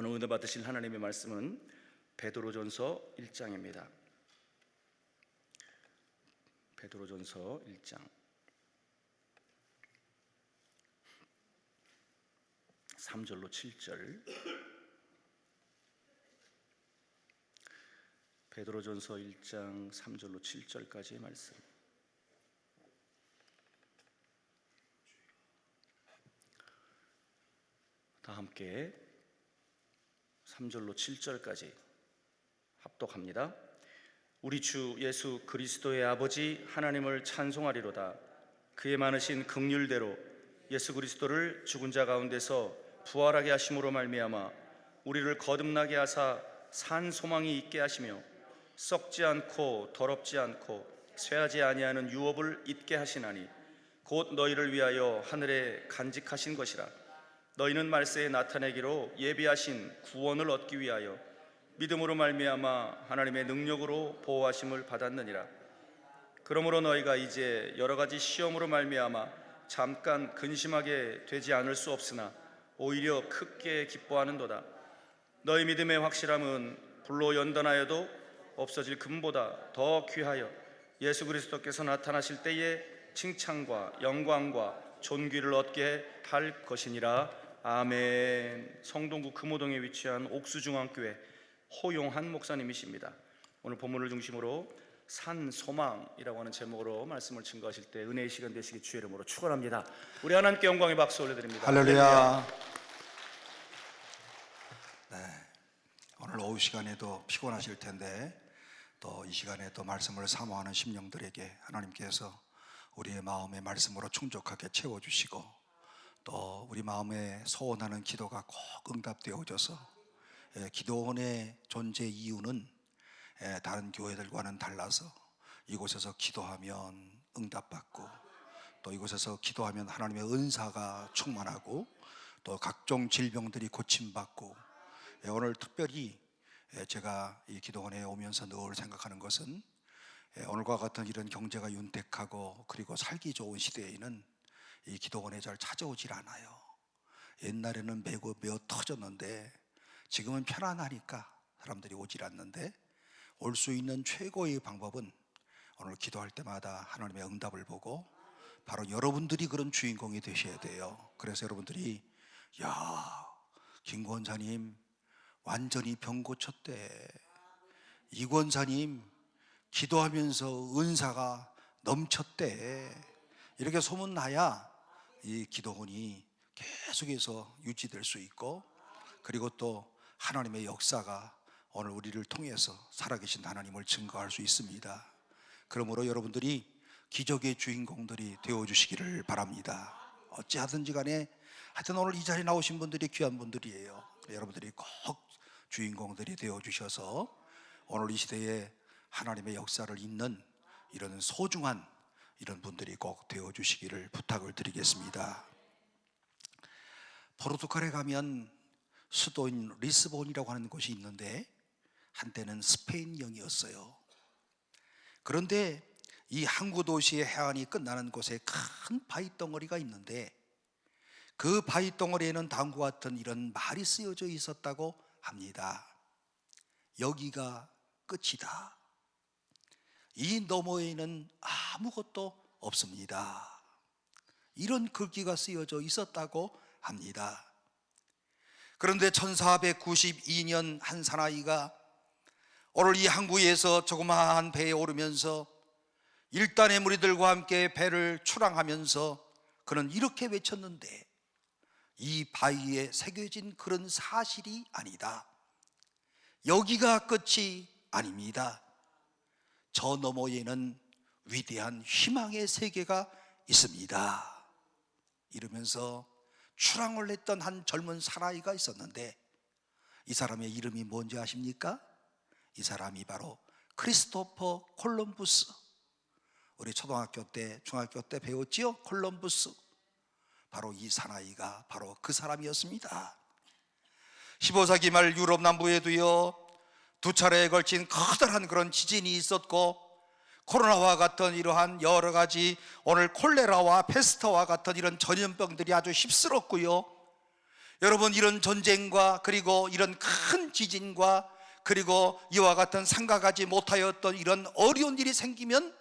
오늘 은혜 받으실 하나님의 말씀은 베드로전서 1장입니다. 베드로전서 1장 3절로 7절. 베드로전서 1장 3절로 7절까지의 말씀. 다 함께 3절로 7절까지 합독합니다. 우리 주 예수 그리스도의 아버지 하나님을 찬송하리로다. 그의 많으신 긍휼대로 예수 그리스도를 죽은 자 가운데서 부활하게 하심으로 말미암아 우리를 거듭나게 하사 산 소망이 있게 하시며 썩지 않고 더럽지 않고 쇠하지 아니하는 유업을 잊게 하시나니 곧 너희를 위하여 하늘에 간직하신 것이라. 너희는 말세에 나타내기로 예비하신 구원을 얻기 위하여 믿음으로 말미암아 하나님의 능력으로 보호하심을 받았느니라. 그러므로 너희가 이제 여러 가지 시험으로 말미암아 잠깐 근심하게 되지 않을 수 없으나 오히려 크게 기뻐하는도다. 너희 믿음의 확실함은 불로 연단하여도 없어질 금보다 더 귀하여 예수 그리스도께서 나타나실 때에 칭찬과 영광과 존귀를 얻게 할 것이니라. 아멘. 성동구 금호동에 위치한 옥수중앙교회 호용한 목사님이십니다. 오늘 본문을 중심으로 산소망이라고 하는 제목으로 말씀을 증거하실 때 은혜의 시간 되시기 주의 이름으로 축원합니다. 우리 하나님께 영광의 박수 올려드립니다. 할렐루야. 네, 오늘 오후 시간에도 피곤하실 텐데 또 이 시간에 또 말씀을 사모하는 심령들에게 하나님께서 우리의 마음의 말씀으로 충족하게 채워주시고 또 우리 마음에 소원하는 기도가 꼭 응답되어져서 기도원의 존재 이유는 다른 교회들과는 달라서 이곳에서 기도하면 응답받고 또 이곳에서 기도하면 하나님의 은사가 충만하고 또 각종 질병들이 고침받고 오늘 특별히 제가 이 기도원에 오면서 늘 생각하는 것은 오늘과 같은 이런 경제가 윤택하고 그리고 살기 좋은 시대에는 이 기도원에 잘 찾아오질 않아요. 옛날에는 메어 터졌는데 지금은 편안하니까 사람들이 오질 않는데 올 수 있는 최고의 방법은 오늘 기도할 때마다 하나님의 응답을 보고 바로 여러분들이 그런 주인공이 되셔야 돼요. 그래서 여러분들이 야, 김 권사님 완전히 병 고쳤대, 이 권사님 기도하면서 은사가 넘쳤대, 이렇게 소문나야 이 기도원이 계속해서 유지될 수 있고 그리고 또 하나님의 역사가 오늘 우리를 통해서 살아계신 하나님을 증거할 수 있습니다. 그러므로 여러분들이 기적의 주인공들이 되어주시기를 바랍니다. 어찌하든지 간에 하여튼 오늘 이 자리에 나오신 분들이 귀한 분들이에요. 여러분들이 꼭 주인공들이 되어주셔서 오늘 이 시대에 하나님의 역사를 잇는 이런 소중한 이런 분들이 꼭 되어주시기를 부탁을 드리겠습니다. 포르투갈에 가면 수도인 리스본이라고 하는 곳이 있는데 한때는 스페인령이었어요. 그런데 이 항구 도시의 해안이 끝나는 곳에 큰 바위 덩어리가 있는데 그 바위 덩어리에는 다음과 같은 이런 말이 쓰여져 있었다고 합니다. 여기가 끝이다. 이 너머에는 아무것도 없습니다. 이런 글귀가 쓰여져 있었다고 합니다. 그런데 1492년 한 사나이가 오늘 이 항구에서 조그마한 배에 오르면서 일단의 무리들과 함께 배를 출항하면서 그는 이렇게 외쳤는데 이 바위에 새겨진 그런 사실이 아니다. 여기가 끝이 아닙니다. 저 너머에는 위대한 희망의 세계가 있습니다. 이러면서 출항을 했던 한 젊은 사나이가 있었는데 이 사람의 이름이 뭔지 아십니까? 이 사람이 바로 크리스토퍼 콜럼부스. 우리 초등학교 때 중학교 때 배웠지요? 콜럼부스. 바로 이 사나이가 바로 그 사람이었습니다. 15세기 말 유럽 남부에도요 두 차례에 걸친 커다란 그런 지진이 있었고 코로나와 같은 이러한 여러 가지 오늘 콜레라와 페스트와 같은 이런 전염병들이 아주 휩쓸었고요 여러분, 이런 전쟁과 그리고 이런 큰 지진과 그리고 이와 같은 생각하지 못하였던 이런 어려운 일이 생기면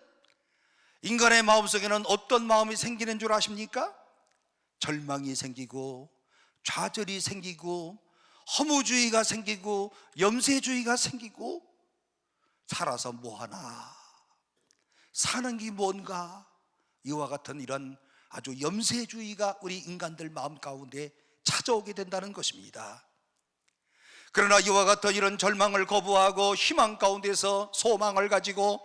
인간의 마음속에는 어떤 마음이 생기는 줄 아십니까? 절망이 생기고 좌절이 생기고 허무주의가 생기고 염세주의가 생기고, 살아서 뭐하나, 사는 게 뭔가, 이와 같은 이런 아주 염세주의가 우리 인간들 마음 가운데 찾아오게 된다는 것입니다. 그러나 이와 같은 이런 절망을 거부하고 희망 가운데서 소망을 가지고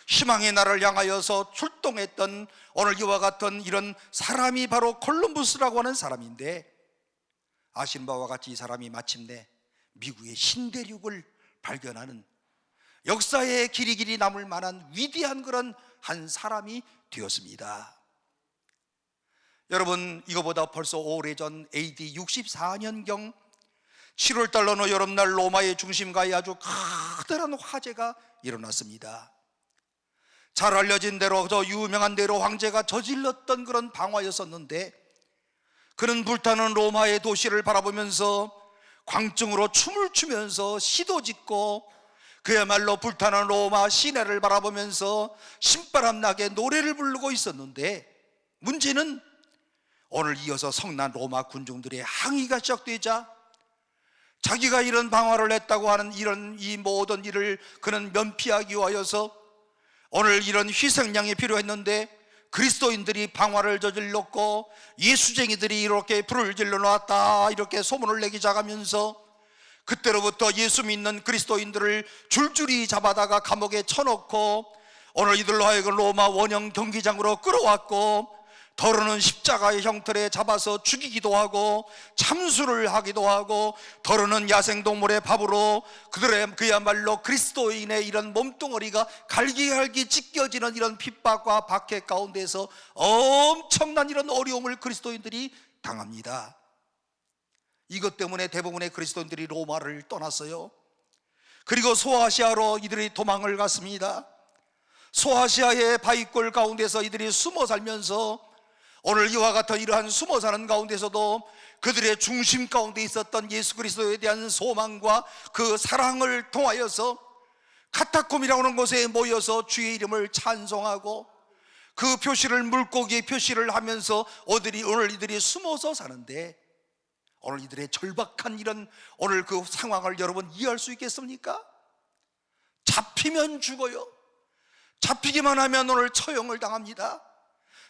희망의 나라를 향하여서 출동했던 오늘 이와 같은 이런 사람이 바로 콜럼부스라고 하는 사람인데, 아시는 바와 같이 이 사람이 마침내 미국의 신대륙을 발견하는 역사의 길이 남을 만한 위대한 그런 한 사람이 되었습니다. 여러분, 이거보다 벌써 오래전 AD 64년경 7월달 어느 여름날 로마의 중심가에 아주 커다란 화재가 일어났습니다. 잘 알려진 대로, 저 유명한 대로 황제가 저질렀던 그런 방화였었는데, 그는 불타는 로마의 도시를 바라보면서 광증으로 춤을 추면서 시도 짓고, 그야말로 불타는 로마 시내를 바라보면서 신바람나게 노래를 부르고 있었는데, 문제는 오늘 이어서 성난 로마 군중들의 항의가 시작되자 자기가 이런 방화를 했다고 하는 이 모든 일을 그는 면피하기 위하여서 오늘 이런 희생양이 필요했는데, 그리스도인들이 방화를 저질렀고 예수쟁이들이 이렇게 불을 질러 놨다, 이렇게 소문을 내기 시작하면서 그때로부터 예수 믿는 그리스도인들을 줄줄이 잡아다가 감옥에 쳐넣고 오늘 이들로 하여금 로마 원형 경기장으로 끌어왔고, 더러는 십자가의 형틀에 잡아서 죽이기도 하고 참수를 하기도 하고, 더러는 야생동물의 밥으로 그들의 그야말로 그리스도인의 이런 몸뚱어리가 갈기갈기 찢겨지는 이런 핍박과 박해 가운데서 엄청난 이런 어려움을 그리스도인들이 당합니다. 이것 때문에 대부분의 그리스도인들이 로마를 떠났어요. 그리고 소아시아로 이들이 도망을 갔습니다. 소아시아의 바위골 가운데서 이들이 숨어 살면서 오늘 이와 같은 이러한 숨어 사는 가운데서도 그들의 중심 가운데 있었던 예수 그리스도에 대한 소망과 그 사랑을 통하여서 카타콤이라고 하는 곳에 모여서 주의 이름을 찬송하고 그 표시를, 물고기 표시를 하면서 오늘 이들이 숨어서 사는데, 오늘 이들의 절박한 이런 오늘 그 상황을 여러분 이해할 수 있겠습니까? 잡히면 죽어요. 잡히기만 하면 오늘 처형을 당합니다.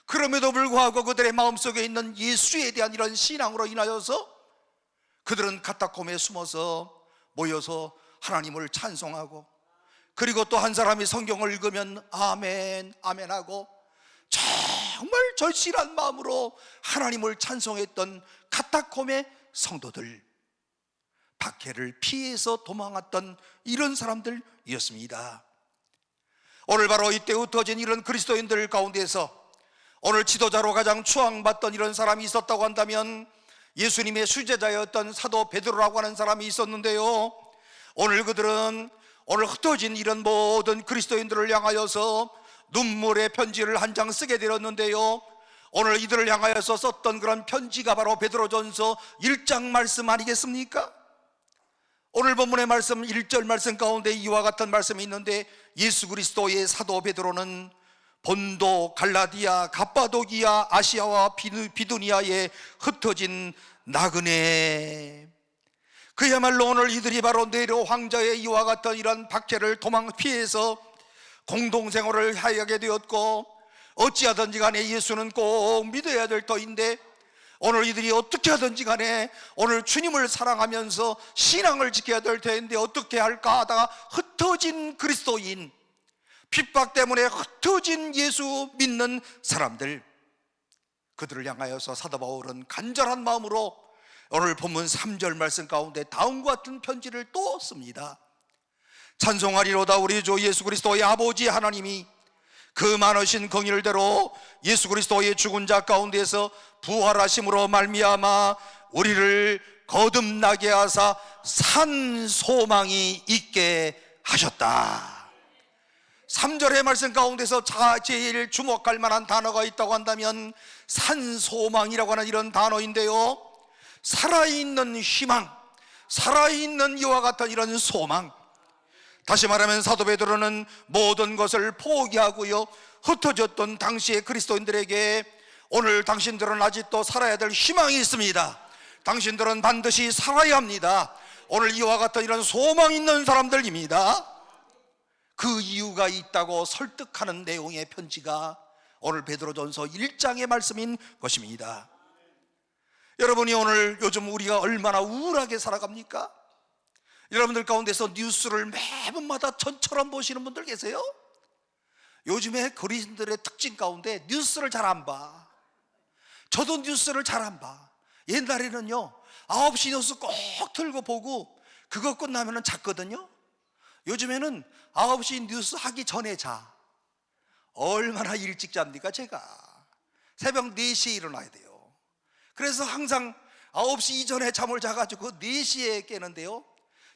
그럼에도 불구하고 그들의 마음속에 있는 예수에 대한 이런 신앙으로 인하여서 그들은 카타콤에 숨어서 모여서 하나님을 찬송하고, 그리고 또 한 사람이 성경을 읽으면 아멘 아멘 하고 정말 절실한 마음으로 하나님을 찬송했던 카타콤의 성도들, 박해를 피해서 도망왔던 이런 사람들이었습니다. 오늘 바로 이때 흩어진 이런 그리스도인들 가운데서 오늘 지도자로 가장 추앙받던 이런 사람이 있었다고 한다면 예수님의 수제자였던 사도 베드로라고 하는 사람이 있었는데요, 오늘 그들은 오늘 흩어진 이런 모든 그리스도인들을 향하여서 눈물의 편지를 한 장 쓰게 되었는데요, 오늘 이들을 향하여서 썼던 그런 편지가 바로 베드로전서 1장 말씀 아니겠습니까? 오늘 본문의 말씀 1절 말씀 가운데 이와 같은 말씀이 있는데, 예수 그리스도의 사도 베드로는 본도, 갈라디아, 갑바도기아, 아시아와 비두니아에 흩어진 나그네, 그야말로 오늘 이들이 바로 네로 황제의 이와 같은 이런 박해를 피해서 공동생활을 하게 되었고, 어찌하든지 간에 예수는 꼭 믿어야 될 터인데, 오늘 이들이 어떻게 하든지 간에 오늘 주님을 사랑하면서 신앙을 지켜야 될 텐데 어떻게 할까 하다가 흩어진 그리스도인, 핍박 때문에 흩어진 예수 믿는 사람들, 그들을 향하여서 사도 바울은 간절한 마음으로 오늘 본문 3절 말씀 가운데 다음과 같은 편지를 또 씁니다. 찬송하리로다 우리 주 예수 그리스도의 아버지 하나님이 그 많으신 긍휼대로 예수 그리스도의 죽은 자 가운데서 부활하심으로 말미암아 우리를 거듭나게 하사 산 소망이 있게 하셨다. 3절의 말씀 가운데서 제일 주목할 만한 단어가 있다고 한다면 산 소망이라고 하는 이런 단어인데요, 살아있는 희망, 살아있는 이와 같은 이런 소망. 다시 말하면 사도 베드로는 모든 것을 포기하고요, 흩어졌던 당시의 그리스도인들에게 오늘 당신들은 아직도 살아야 될 희망이 있습니다. 당신들은 반드시 살아야 합니다. 오늘 이와 같은 이런 소망 있는 사람들입니다. 그 이유가 있다고 설득하는 내용의 편지가 오늘 베드로전서 1장의 말씀인 것입니다. 여러분이 오늘 요즘 우리가 얼마나 우울하게 살아갑니까? 여러분들 가운데서 뉴스를 매번마다 전처럼 보시는 분들 계세요? 요즘에 그리스도인들의 특징 가운데 뉴스를 잘 안 봐. 저도 뉴스를 잘 안 봐. 옛날에는요 9시 뉴스 꼭 틀고 보고 그거 끝나면 잤거든요. 요즘에는 9시 뉴스 하기 전에 자. 얼마나 일찍 잡니까 제가? 새벽 4시에 일어나야 돼요. 그래서 항상 9시 이전에 잠을 자가지고 4시에 깨는데요,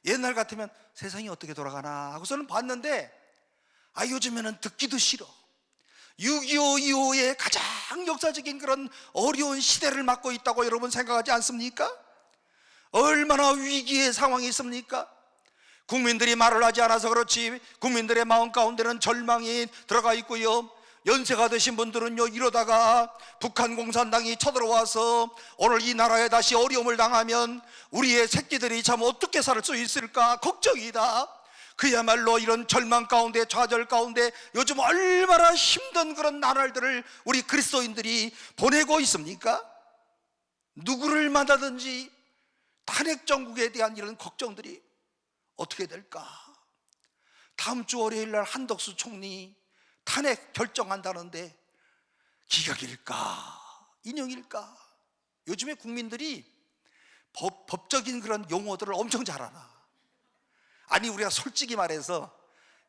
옛날 같으면 세상이 어떻게 돌아가나 하고서는 봤는데 요즘에는 듣기도 싫어. 6.25 이후에 가장 역사적인 그런 어려운 시대를 맞고 있다고 여러분 생각하지 않습니까? 얼마나 위기의 상황이 있습니까? 국민들이 말을 하지 않아서 그렇지 국민들의 마음 가운데는 절망이 들어가 있고요, 연세가 드신 분들은요 이러다가 북한 공산당이 쳐들어와서 오늘 이 나라에 다시 어려움을 당하면 우리의 새끼들이 참 어떻게 살 수 있을까 걱정이다. 그야말로 이런 절망 가운데, 좌절 가운데 요즘 얼마나 힘든 그런 나날들을 우리 그리스도인들이 보내고 있습니까? 누구를 만나든지 탄핵 정국에 대한 이런 걱정들이 어떻게 될까? 다음 주 월요일 날 한덕수 총리 탄핵 결정한다는데 기각일까? 인용일까? 요즘에 국민들이 법적인 그런 용어들을 엄청 잘 알아. 아니 우리가 솔직히 말해서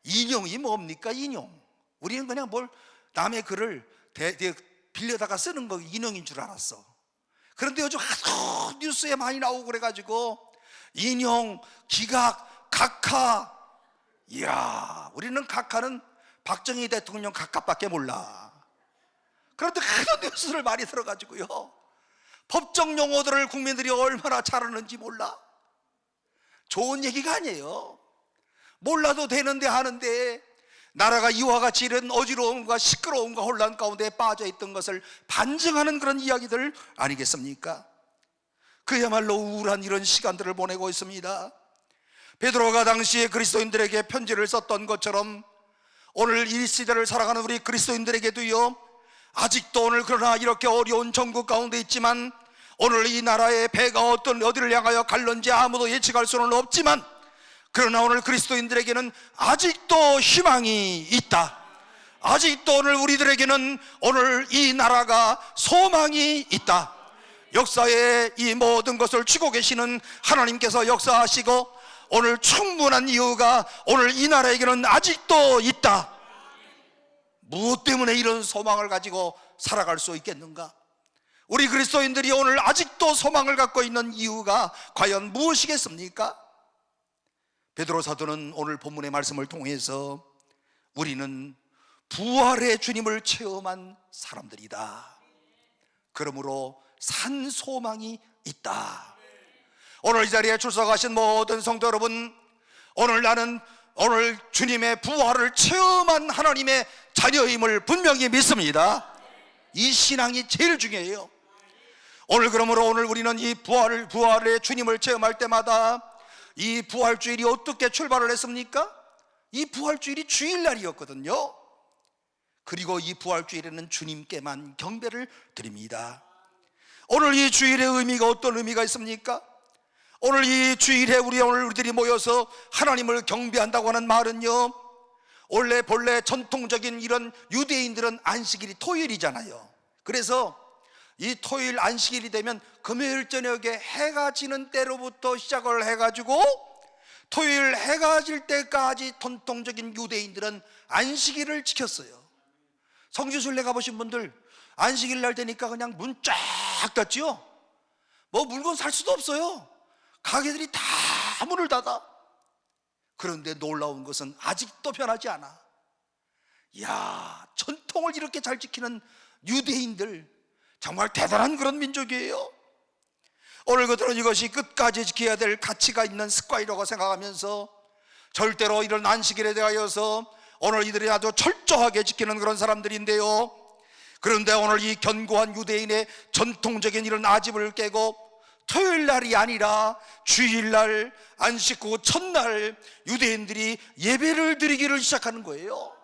인용이 뭡니까? 인용. 우리는 그냥 뭘 남의 글을 빌려다가 쓰는 거 인용인 줄 알았어. 그런데 요즘 하도 뉴스에 많이 나오고 그래가지고 인용, 기각, 각하. 이야, 우리는 각하는 박정희 대통령 각하밖에 몰라. 그런데 그런 뉴스를 많이 들어가지고요, 법적 용어들을 국민들이 얼마나 잘 아는지 몰라. 좋은 얘기가 아니에요. 몰라도 되는데 하는데 나라가 이와 같이 이런 어지러움과 시끄러움과 혼란 가운데 빠져있던 것을 반증하는 그런 이야기들 아니겠습니까? 그야말로 우울한 이런 시간들을 보내고 있습니다. 베드로가 당시에 그리스도인들에게 편지를 썼던 것처럼 오늘 이 시대를 살아가는 우리 그리스도인들에게도요, 아직도 오늘 그러나 이렇게 어려운 전국 가운데 있지만 오늘 이 나라의 배가 어디를 향하여 갈는지 아무도 예측할 수는 없지만 그러나 오늘 그리스도인들에게는 아직도 희망이 있다. 아직도 오늘 우리들에게는 오늘 이 나라가 소망이 있다. 역사의 이 모든 것을 쥐고 계시는 하나님께서 역사하시고 오늘 충분한 이유가 오늘 이 나라에게는 아직도 있다. 무엇 때문에 이런 소망을 가지고 살아갈 수 있겠는가? 우리 그리스도인들이 오늘 아직도 소망을 갖고 있는 이유가 과연 무엇이겠습니까? 베드로 사도는 오늘 본문의 말씀을 통해서 우리는 부활의 주님을 체험한 사람들이다. 그러므로 산 소망이 있다. 오늘 이 자리에 출석하신 모든 성도 여러분, 오늘 나는 오늘 주님의 부활을 체험한 하나님의 자녀임을 분명히 믿습니다. 이 신앙이 제일 중요해요. 오늘 그러므로 오늘 우리는 이 부활의 주님을 체험할 때마다 이 부활주일이 어떻게 출발을 했습니까? 이 부활주일이 주일날이었거든요. 그리고 이 부활주일에는 주님께만 경배를 드립니다. 오늘 이 주일의 의미가 어떤 의미가 있습니까? 오늘 이 주일에 우리들이 모여서 하나님을 경배한다고 하는 말은요, 본래 전통적인 이런 유대인들은 안식일이 토요일이잖아요. 그래서 이 토요일 안식일이 되면 금요일 저녁에 해가 지는 때로부터 시작을 해가지고 토요일 해가 질 때까지 전통적인 유대인들은 안식일을 지켰어요. 성지순례 가보신 분들 안식일 날 되니까 그냥 문 쫙 닫지요. 뭐 물건 살 수도 없어요. 가게들이 다 문을 닫아. 그런데 놀라운 것은 아직도 변하지 않아. 이야, 전통을 이렇게 잘 지키는 유대인들 정말 대단한 그런 민족이에요. 오늘 그들은 이것이 끝까지 지켜야 될 가치가 있는 습관이라고 생각하면서 절대로 이런 안식일에 대하여서 오늘 이들이 아주 철저하게 지키는 그런 사람들인데요, 그런데 오늘 이 견고한 유대인의 전통적인 이런 아집을 깨고 토요일 날이 아니라 주일날 안식 후 첫날 유대인들이 예배를 드리기를 시작하는 거예요.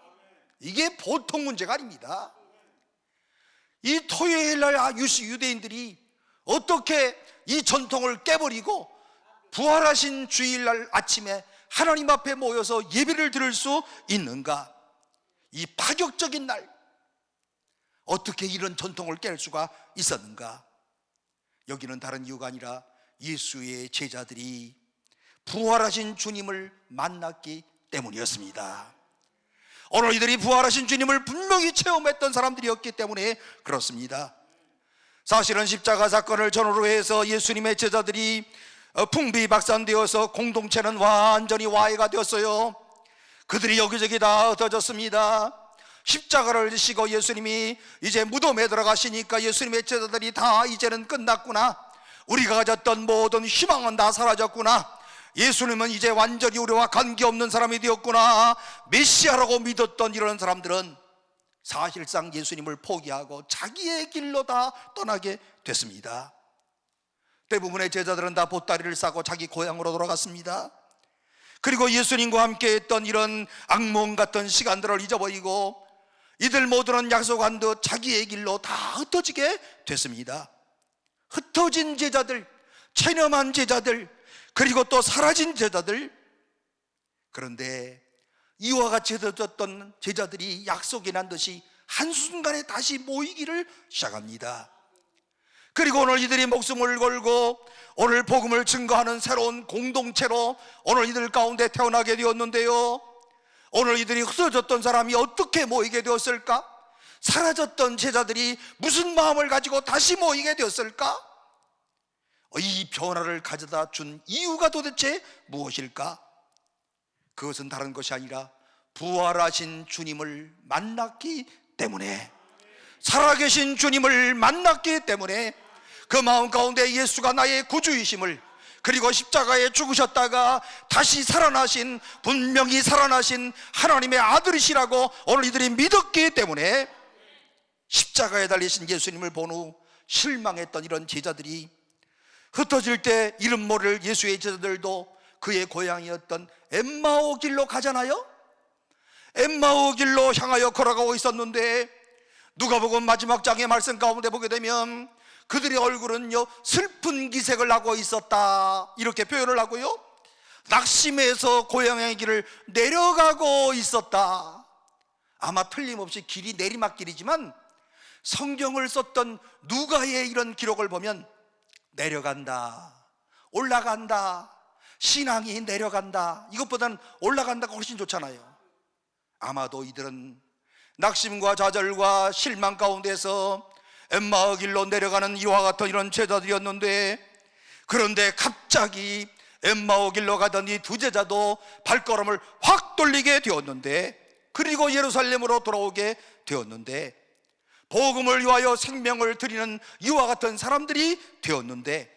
이게 보통 문제가 아닙니다. 이 토요일 날 유대인들이 어떻게 이 전통을 깨버리고 부활하신 주일날 아침에 하나님 앞에 모여서 예배를 드릴 수 있는가? 이 파격적인 날, 어떻게 이런 전통을 깰 수가 있었는가? 여기는 다른 이유가 아니라 예수의 제자들이 부활하신 주님을 만났기 때문이었습니다. 오늘 이들이 부활하신 주님을 분명히 체험했던 사람들이었기 때문에 그렇습니다. 사실은 십자가 사건을 전후로 해서 예수님의 제자들이 풍비박산되어서 공동체는 완전히 와해가 되었어요. 그들이 여기저기 다 흩어졌습니다. 십자가를 지시고 예수님이 이제 무덤에 들어가시니까 예수님의 제자들이 다 이제는 끝났구나, 우리가 가졌던 모든 희망은 다 사라졌구나, 예수님은 이제 완전히 우리와 관계없는 사람이 되었구나, 메시아라고 믿었던 이런 사람들은 사실상 예수님을 포기하고 자기의 길로 다 떠나게 됐습니다. 대부분의 제자들은 다 보따리를 싸고 자기 고향으로 돌아갔습니다. 그리고 예수님과 함께 했던 이런 악몽 같은 시간들을 잊어버리고 이들 모두는 약속한 듯 자기의 길로 다 흩어지게 됐습니다. 흩어진 제자들, 체념한 제자들, 그리고 또 사라진 제자들. 그런데 이와 같이 흩어졌던 제자들이 약속이 난 듯이 한순간에 다시 모이기를 시작합니다. 그리고 오늘 이들이 목숨을 걸고 오늘 복음을 증거하는 새로운 공동체로 오늘 이들 가운데 태어나게 되었는데요, 오늘 이들이 흩어졌던 사람이 어떻게 모이게 되었을까? 사라졌던 제자들이 무슨 마음을 가지고 다시 모이게 되었을까? 이 변화를 가져다 준 이유가 도대체 무엇일까? 그것은 다른 것이 아니라 부활하신 주님을 만났기 때문에, 살아계신 주님을 만났기 때문에, 그 마음 가운데 예수가 나의 구주이심을, 그리고 십자가에 죽으셨다가 다시 살아나신, 분명히 살아나신 하나님의 아들이시라고 오늘 이들이 믿었기 때문에 십자가에 달리신 예수님을 본 후 실망했던 이런 제자들이 흩어질 때 이름 모를 예수의 제자들도 그의 고향이었던 엠마오 길로 가잖아요. 엠마오 길로 향하여 걸어가고 있었는데 누가복음 마지막 장의 말씀 가운데 보게 되면 그들의 얼굴은요 슬픈 기색을 하고 있었다, 이렇게 표현을 하고요, 낙심해서 고향의 길을 내려가고 있었다. 아마 틀림없이 길이 내리막길이지만 성경을 썼던 누가의 이런 기록을 보면 내려간다, 올라간다, 신앙이 내려간다, 이것보다는 올라간다가 훨씬 좋잖아요. 아마도 이들은 낙심과 좌절과 실망 가운데서 엠마오 길로 내려가는 이와 같은 이런 제자들이었는데, 그런데 갑자기 엠마오 길로 가던 이 두 제자도 발걸음을 확 돌리게 되었는데, 그리고 예루살렘으로 돌아오게 되었는데, 복음을 위하여 생명을 드리는 이와 같은 사람들이 되었는데,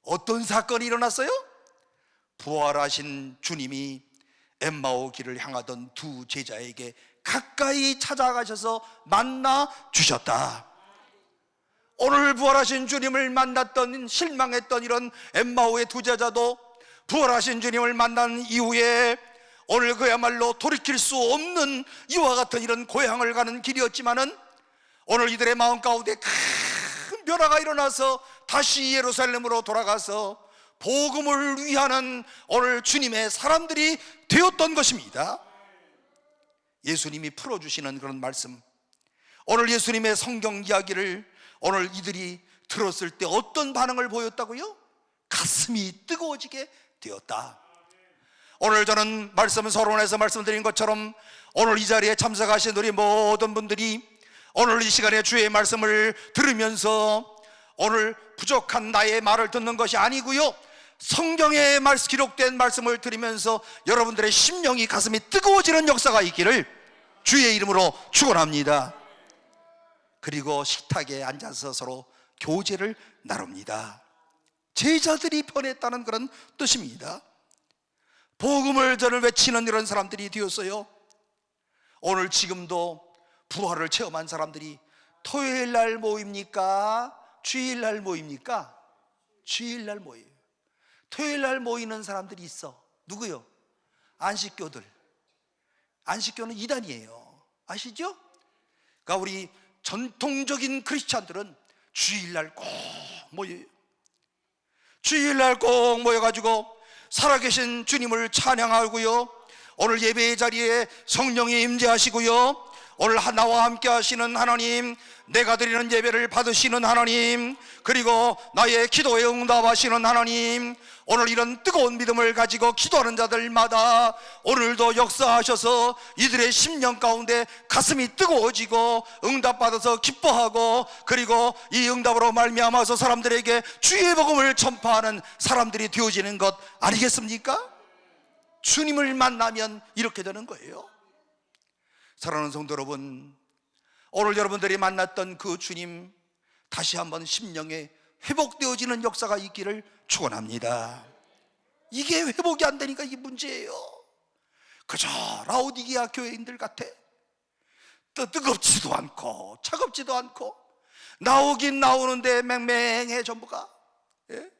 어떤 사건이 일어났어요? 부활하신 주님이 엠마오 길을 향하던 두 제자에게 가까이 찾아가셔서 만나 주셨다. 오늘 부활하신 주님을 만났던, 실망했던 이런 엠마오의 두 제자도 부활하신 주님을 만난 이후에 오늘 그야말로 돌이킬 수 없는 이와 같은 이런 고향을 가는 길이었지만은 오늘 이들의 마음 가운데 큰 변화가 일어나서 다시 예루살렘으로 돌아가서 복음을 위하는 오늘 주님의 사람들이 되었던 것입니다. 예수님이 풀어주시는 그런 말씀, 오늘 예수님의 성경 이야기를 오늘 이들이 들었을 때 어떤 반응을 보였다고요? 가슴이 뜨거워지게 되었다. 오늘 저는 말씀 서론에서 말씀드린 것처럼 오늘 이 자리에 참석하신 우리 모든 분들이 오늘 이 시간에 주의 말씀을 들으면서 오늘 부족한 나의 말을 듣는 것이 아니고요, 성경에 기록된 말씀을 들으면서 여러분들의 심령이, 가슴이 뜨거워지는 역사가 있기를 주의 이름으로 축원합니다. 그리고 식탁에 앉아서 서로 교제를 나눕니다. 제자들이 변했다는 그런 뜻입니다. 복음을 저를 외치는 이런 사람들이 되었어요. 오늘 지금도 부활을 체험한 사람들이 토요일 날 모입니까? 주일 날 모입니까? 주일 날 모여요. 토요일 날 모이는 사람들이 있어. 누구요? 안식교들. 안식교는 이단이에요. 아시죠? 그러니까 우리 전통적인 크리스찬들은 주일날 꼭 모여요. 주일날 꼭 모여가지고 살아계신 주님을 찬양하고요, 오늘 예배의 자리에 성령이 임재하시고요, 오늘 나와 함께 하시는 하나님, 내가 드리는 예배를 받으시는 하나님, 그리고 나의 기도에 응답하시는 하나님, 오늘 이런 뜨거운 믿음을 가지고 기도하는 자들마다 오늘도 역사하셔서 이들의 심령 가운데 가슴이 뜨거워지고 응답받아서 기뻐하고, 그리고 이 응답으로 말미암아서 사람들에게 주의 복음을 전파하는 사람들이 되어지는 것 아니겠습니까? 주님을 만나면 이렇게 되는 거예요. 사랑하는 성도 여러분, 오늘 여러분들이 만났던 그 주님 다시 한번 심령에 회복되어지는 역사가 있기를 축원합니다. 이게 회복이 안 되니까 이게 문제예요. 그저 라오디게아 교회인들 같아. 뜨겁지도 않고 차갑지도 않고 나오긴 나오는데 맹맹해 전부가. 예?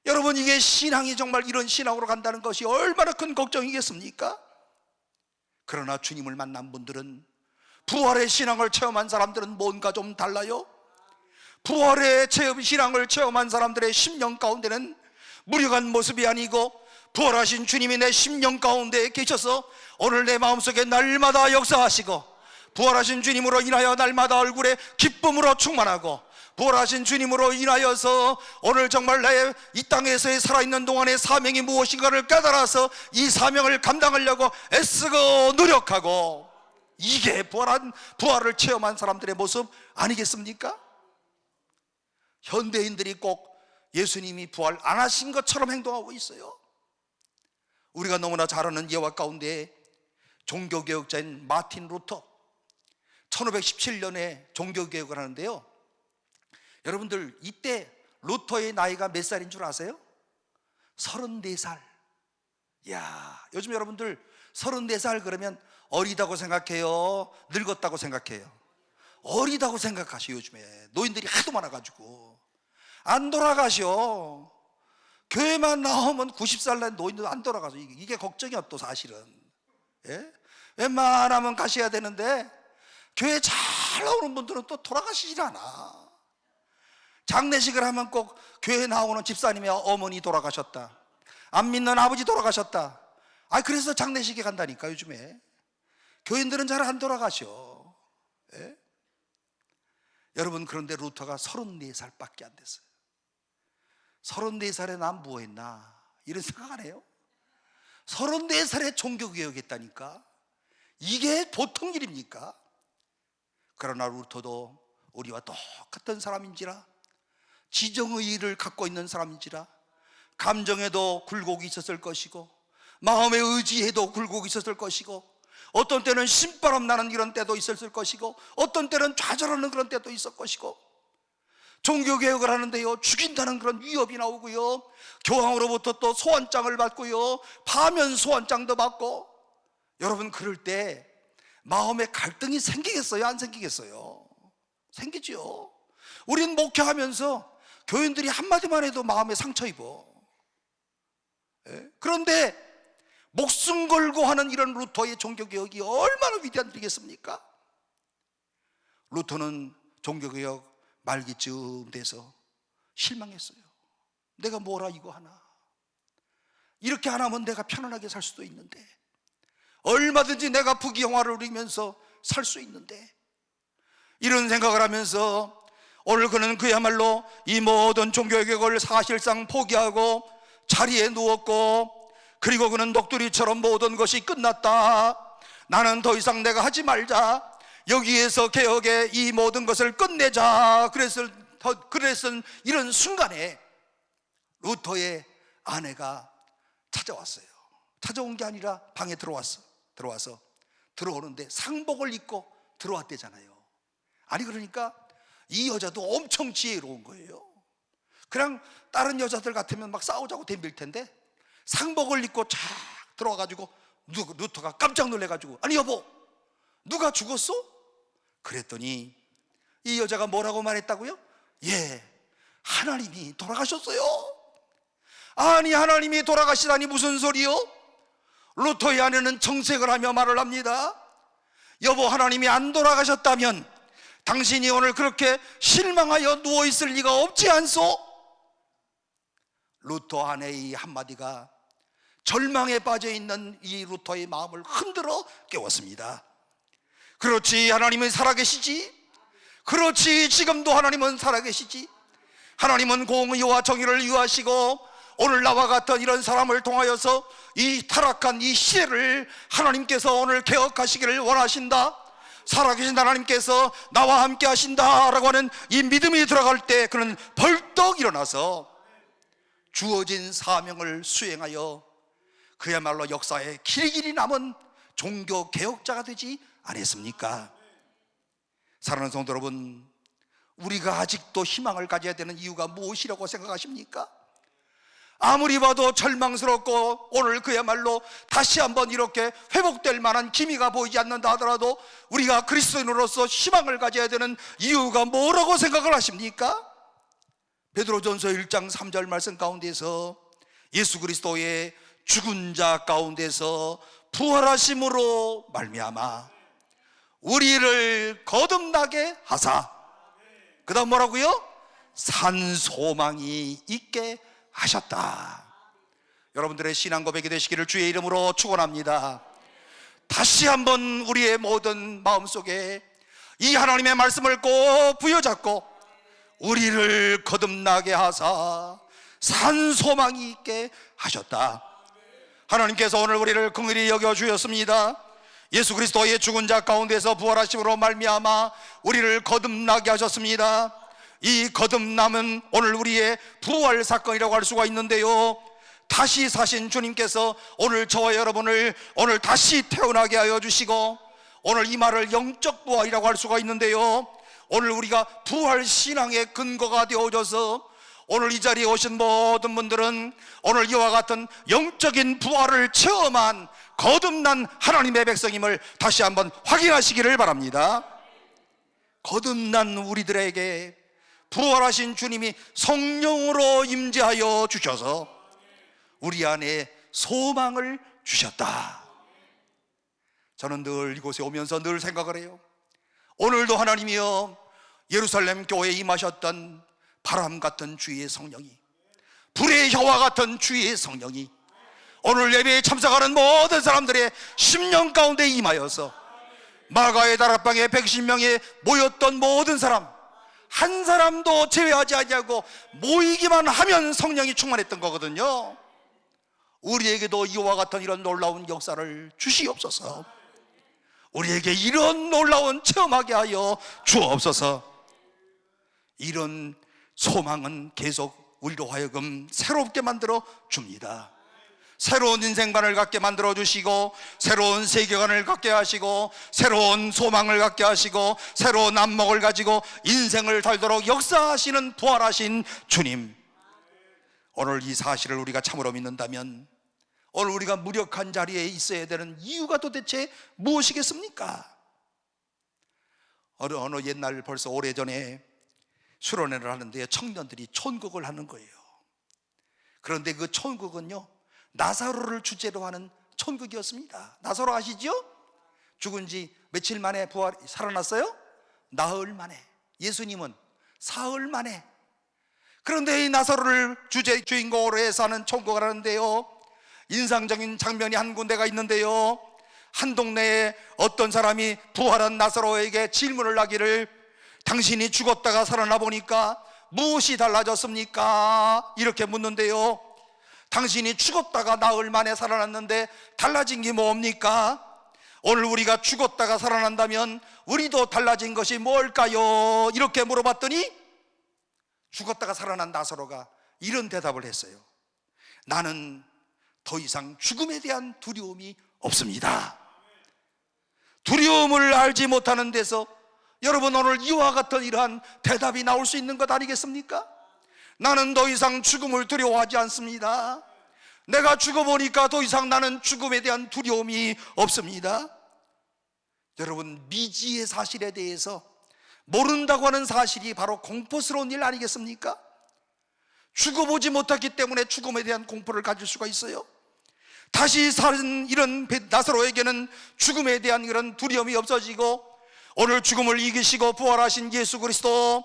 여러분, 이게 신앙이 정말 이런 신앙으로 간다는 것이 얼마나 큰 걱정이겠습니까? 그러나 주님을 만난 분들은, 부활의 신앙을 체험한 사람들은 뭔가 좀 달라요. 부활의 신앙을 체험한 사람들의 심령 가운데는 무력한 모습이 아니고 부활하신 주님이 내 심령 가운데 계셔서 오늘 내 마음속에 날마다 역사하시고, 부활하신 주님으로 인하여 날마다 얼굴에 기쁨으로 충만하고, 부활하신 주님으로 인하여서 오늘 정말 나의 이 땅에서의 살아있는 동안의 사명이 무엇인가를 깨달아서 이 사명을 감당하려고 애쓰고 노력하고, 이게 부활을 체험한 사람들의 모습 아니겠습니까? 현대인들이 꼭 예수님이 부활 안 하신 것처럼 행동하고 있어요. 우리가 너무나 잘 아는 예화 가운데 종교개혁자인 마틴 루터, 1517년에 종교개혁을 하는데요, 여러분들 이때 루터의 나이가 몇 살인 줄 아세요? 34살. 이야, 요즘 여러분들 34살 그러면 어리다고 생각해요? 늙었다고 생각해요? 어리다고 생각하셔. 요즘에 노인들이 하도 많아가지고 안 돌아가셔. 교회만 나오면 90살 난 노인들 안 돌아가서 이게 걱정이야 또 사실은. 예? 웬만하면 가셔야 되는데 교회 잘 나오는 분들은 또 돌아가시질 않아. 장례식을 하면 꼭 교회 나오는 집사님의 어머니 돌아가셨다, 안 믿는 아버지 돌아가셨다. 그래서 장례식에 간다니까. 요즘에 교인들은 잘 안 돌아가셔. 예? 여러분, 그런데 루터가 34살밖에 안 됐어요. 34살에 난 뭐 했나 이런 생각 안 해요? 34살에 종교개혁했다니까. 이게 보통 일입니까? 그러나 루터도 우리와 똑같은 사람인지라, 지정의의를 갖고 있는 사람인지라, 감정에도 굴곡이 있었을 것이고 마음의 의지에도 굴곡이 있었을 것이고, 어떤 때는 신바람 나는 이런 때도 있었을 것이고, 어떤 때는 좌절하는 그런 때도 있을 것이고, 종교개혁을 하는데요, 죽인다는 그런 위협이 나오고요, 교황으로부터 또 소환장을 받고요, 파면 소환장도 받고. 여러분, 그럴 때 마음에 갈등이 생기겠어요? 안 생기겠어요? 생기죠. 우린 목회하면서 교인들이 한마디만 해도 마음에 상처 입어. 예? 그런데 목숨 걸고 하는 이런 루터의 종교개혁이 얼마나 위대한 일이겠습니까? 루터는 종교개혁 말기쯤 돼서 실망했어요. 내가 뭐라 이거 하나, 이렇게 안 하면 내가 편안하게 살 수도 있는데, 얼마든지 내가 부귀영화를 누리면서 살 수 있는데, 이런 생각을 하면서 오늘 그는 그야말로 이 모든 종교개혁을 사실상 포기하고 자리에 누웠고, 그리고 그는 녹두리처럼 모든 것이 끝났다, 나는 더 이상 내가 하지 말자, 여기에서 개혁의 이 모든 것을 끝내자, 그랬을 이런 순간에 루터의 아내가 찾아왔어요. 찾아온 게 아니라 방에 들어와서 들어오는데 상복을 입고 들어왔대잖아요. 그러니까 이 여자도 엄청 지혜로운 거예요. 그냥 다른 여자들 같으면 막 싸우자고 덤빌 텐데 상복을 입고 쫙 들어와가지고 루터가 깜짝 놀래가지고 아니 여보 누가 죽었어? 그랬더니 이 여자가 뭐라고 말했다고요? 예, 하나님이 돌아가셨어요. 아니 하나님이 돌아가시다니 무슨 소리요? 루터의 아내는 정색을 하며 말을 합니다. 여보, 하나님이 안 돌아가셨다면 당신이 오늘 그렇게 실망하여 누워있을 리가 없지 않소? 루터 아내의 한마디가 절망에 빠져있는 이 루터의 마음을 흔들어 깨웠습니다. 그렇지, 하나님은 살아계시지. 그렇지, 지금도 하나님은 살아계시지. 하나님은 공의와 정의를 유하시고 오늘 나와 같은 이런 사람을 통하여서 이 타락한 이 시대를 하나님께서 오늘 개혁하시기를 원하신다. 살아계신 하나님께서 나와 함께 하신다라고 하는 이 믿음이 들어갈 때 그는 벌떡 일어나서 주어진 사명을 수행하여 그야말로 역사에 길이 남은 종교 개혁자가 되지 않았습니까? 사랑하는 성도 여러분, 우리가 아직도 희망을 가져야 되는 이유가 무엇이라고 생각하십니까? 아무리 봐도 절망스럽고 오늘 그야말로 다시 한번 이렇게 회복될 만한 기미가 보이지 않는다 하더라도 우리가 그리스도인으로서 희망을 가져야 되는 이유가 뭐라고 생각을 하십니까? 베드로전서 1장 3절 말씀 가운데서 예수 그리스도의 죽은 자 가운데서 부활하심으로 말미암아 우리를 거듭나게 하사, 그 다음 뭐라고요? 산 소망이 있게 하셨다. 여러분들의 신앙 고백이 되시기를 주의 이름으로 축원합니다. 다시 한번 우리의 모든 마음속에 이 하나님의 말씀을 꼭 부여잡고 우리를 거듭나게 하사 산 소망이 있게 하셨다. 하나님께서 오늘 우리를 긍휼히 여겨 주셨습니다. 예수 그리스도의 죽은 자 가운데서 부활하심으로 말미암아 우리를 거듭나게 하셨습니다. 이 거듭남은 오늘 우리의 부활 사건이라고 할 수가 있는데요, 다시 사신 주님께서 오늘 저와 여러분을 오늘 다시 태어나게 하여 주시고, 오늘 이 말을 영적 부활이라고 할 수가 있는데요, 오늘 우리가 부활 신앙의 근거가 되어져서 오늘 이 자리에 오신 모든 분들은 오늘 이와 같은 영적인 부활을 체험한 거듭난 하나님의 백성임을 다시 한번 확인하시기를 바랍니다. 거듭난 우리들에게 부활하신 주님이 성령으로 임재하여 주셔서 우리 안에 소망을 주셨다. 저는 늘 이곳에 오면서 늘 생각을 해요. 오늘도 하나님이여 예루살렘 교회에 임하셨던 바람 같은 주의 성령이, 불의 혀와 같은 주의 성령이 오늘 예배에 참석하는 모든 사람들의 심령 가운데 임하여서 마가의 다락방에 110명에 모였던 모든 사람 한 사람도 제외하지 아니하고 모이기만 하면 성령이 충만했던 거거든요. 우리에게도 이와 같은 이런 놀라운 역사를 주시옵소서. 우리에게 이런 놀라운 체험하게 하여 주옵소서. 이런 소망은 계속 우리로 하여금 새롭게 만들어 줍니다. 새로운 인생관을 갖게 만들어 주시고, 새로운 세계관을 갖게 하시고, 새로운 소망을 갖게 하시고, 새로운 안목을 가지고 인생을 살도록 역사하시는 부활하신 주님, 오늘 이 사실을 우리가 참으로 믿는다면 오늘 우리가 무력한 자리에 있어야 되는 이유가 도대체 무엇이겠습니까? 어느 옛날 벌써 오래전에 수련회를 하는데 청년들이 천국을 하는 거예요. 그런데 그 천국은요, 나사로를 주제로 하는 천국이었습니다. 나사로 아시죠? 죽은 지 며칠 만에 살아났어요? 나흘 만에. 예수님은 사흘 만에. 그런데 이 나사로를 주인공으로 해서 하는 천국을 하는데요, 인상적인 장면이 한 군데가 있는데요, 한 동네에 어떤 사람이 부활한 나사로에게 질문을 하기를, 당신이 죽었다가 살아나 보니까 무엇이 달라졌습니까? 이렇게 묻는데요, 당신이 죽었다가 나흘 만에 살아났는데 달라진 게 뭡니까? 오늘 우리가 죽었다가 살아난다면 우리도 달라진 것이 뭘까요? 이렇게 물어봤더니 죽었다가 살아난 나사로가 이런 대답을 했어요. 나는 더 이상 죽음에 대한 두려움이 없습니다. 두려움을 알지 못하는 데서 여러분 오늘 이와 같은 이러한 대답이 나올 수 있는 것 아니겠습니까? 나는 더 이상 죽음을 두려워하지 않습니다. 내가 죽어보니까 더 이상 나는 죽음에 대한 두려움이 없습니다. 여러분, 미지의 사실에 대해서 모른다고 하는 사실이 바로 공포스러운 일 아니겠습니까? 죽어보지 못했기 때문에 죽음에 대한 공포를 가질 수가 있어요. 다시 사는 이런 나사로에게는 죽음에 대한 이런 두려움이 없어지고, 오늘 죽음을 이기시고 부활하신 예수 그리스도,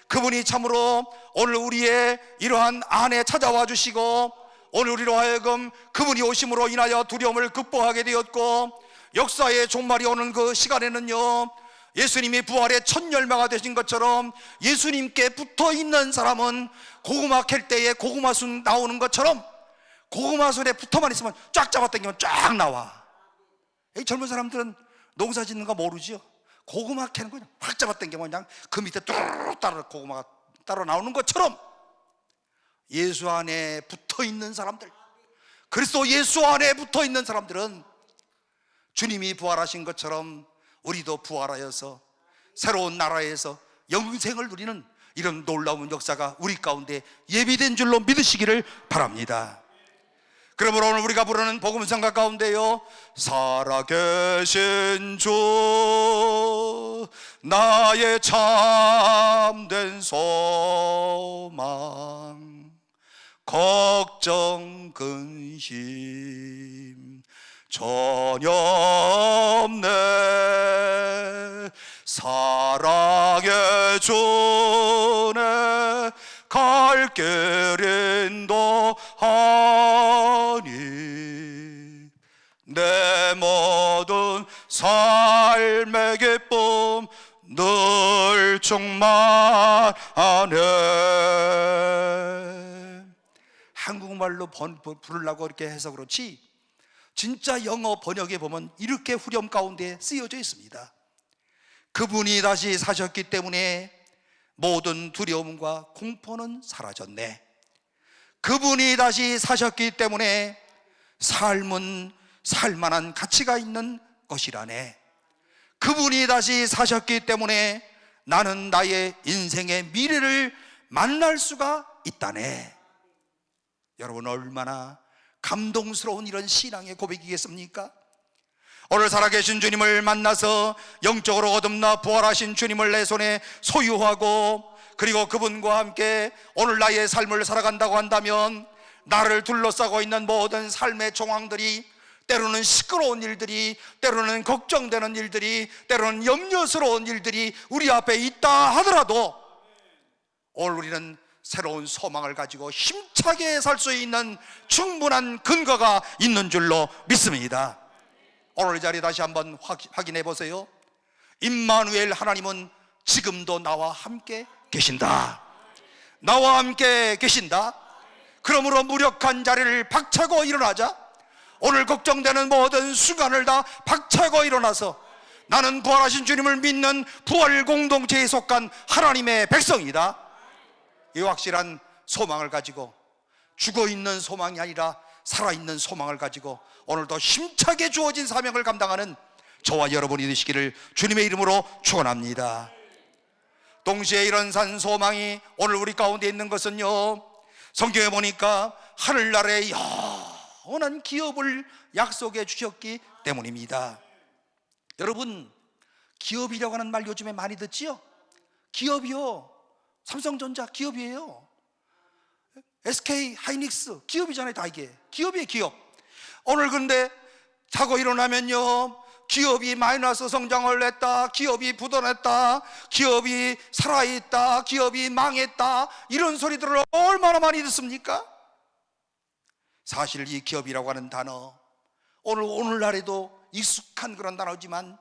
그분이 참으로 오늘 우리의 이러한 안에 찾아와 주시고, 오늘 우리로 하여금 그분이 오심으로 인하여 두려움을 극복하게 되었고, 역사의 종말이 오는 그 시간에는요, 예수님이 부활의 첫 열매가 되신 것처럼 예수님께 붙어있는 사람은 고구마 캘 때에 고구마순 나오는 것처럼 고구마순에 붙어만 있으면 쫙 잡아당기면 쫙 나와. 이 젊은 사람들은 농사 짓는 거 모르죠. 고구마 캐는 거 그냥 확 잡아당기면 그냥 그 밑에 뚜루룩 따라 고구마가 따라 나오는 것처럼, 예수 안에 붙어있는 사람들, 그리스도 예수 안에 붙어있는 사람들은 주님이 부활하신 것처럼 우리도 부활하여서 새로운 나라에서 영생을 누리는 이런 놀라운 역사가 우리 가운데 예비된 줄로 믿으시기를 바랍니다. 그러므로 오늘 우리가 부르는 복음성가 가운데요, 살아계신 주 나의 참된 소망, 걱정 근심 전혀 없네, 사랑의 주네 갈 길 인도하니, 내 모든 삶의 기쁨 늘 충만하네. 한국말로 부르려고 이렇게 해서 그렇지, 진짜 영어 번역에 보면 이렇게 후렴 가운데 쓰여져 있습니다. 그분이 다시 사셨기 때문에 모든 두려움과 공포는 사라졌네. 그분이 다시 사셨기 때문에 삶은 살만한 가치가 있는 것이라네. 그분이 다시 사셨기 때문에 나는 나의 인생의 미래를 만날 수가 있다네. 여러분, 얼마나 감동스러운 이런 신앙의 고백이겠습니까? 오늘 살아계신 주님을 만나서 영적으로 거듭나 부활하신 주님을 내 손에 소유하고, 그리고 그분과 함께 오늘 나의 삶을 살아간다고 한다면, 나를 둘러싸고 있는 모든 삶의 정황들이, 때로는 시끄러운 일들이, 때로는 걱정되는 일들이, 때로는 염려스러운 일들이 우리 앞에 있다 하더라도 오늘 우리는 새로운 소망을 가지고 힘차게 살 수 있는 충분한 근거가 있는 줄로 믿습니다. 오늘 이 자리 다시 한번 확인해 보세요. 임마누엘, 하나님은 지금도 나와 함께 계신다. 나와 함께 계신다. 그러므로 무력한 자리를 박차고 일어나자. 오늘 걱정되는 모든 순간을 다 박차고 일어나서 나는 부활하신 주님을 믿는 부활 공동체에 속한 하나님의 백성이다. 이 확실한 소망을 가지고, 죽어있는 소망이 아니라 살아있는 소망을 가지고 오늘도 힘차게 주어진 사명을 감당하는 저와 여러분이 되시기를 주님의 이름으로 축원합니다. 동시에 이런 산 소망이 오늘 우리 가운데 있는 것은요, 성경에 보니까 하늘나라의 영원한 기업을 약속해 주셨기 때문입니다. 여러분, 기업이라고 하는 말 요즘에 많이 듣지요? 기업이요, 삼성전자 기업이에요. SK 하이닉스 기업이잖아요. 다 이게 기업이에요, 기업. 오늘 근데 자고 일어나면요, 기업이 마이너스 성장을 했다, 기업이 부도났다, 기업이 살아있다, 기업이 망했다, 이런 소리들을 얼마나 많이 듣습니까? 사실 이 기업이라고 하는 단어, 오늘날에도 익숙한 그런 단어지만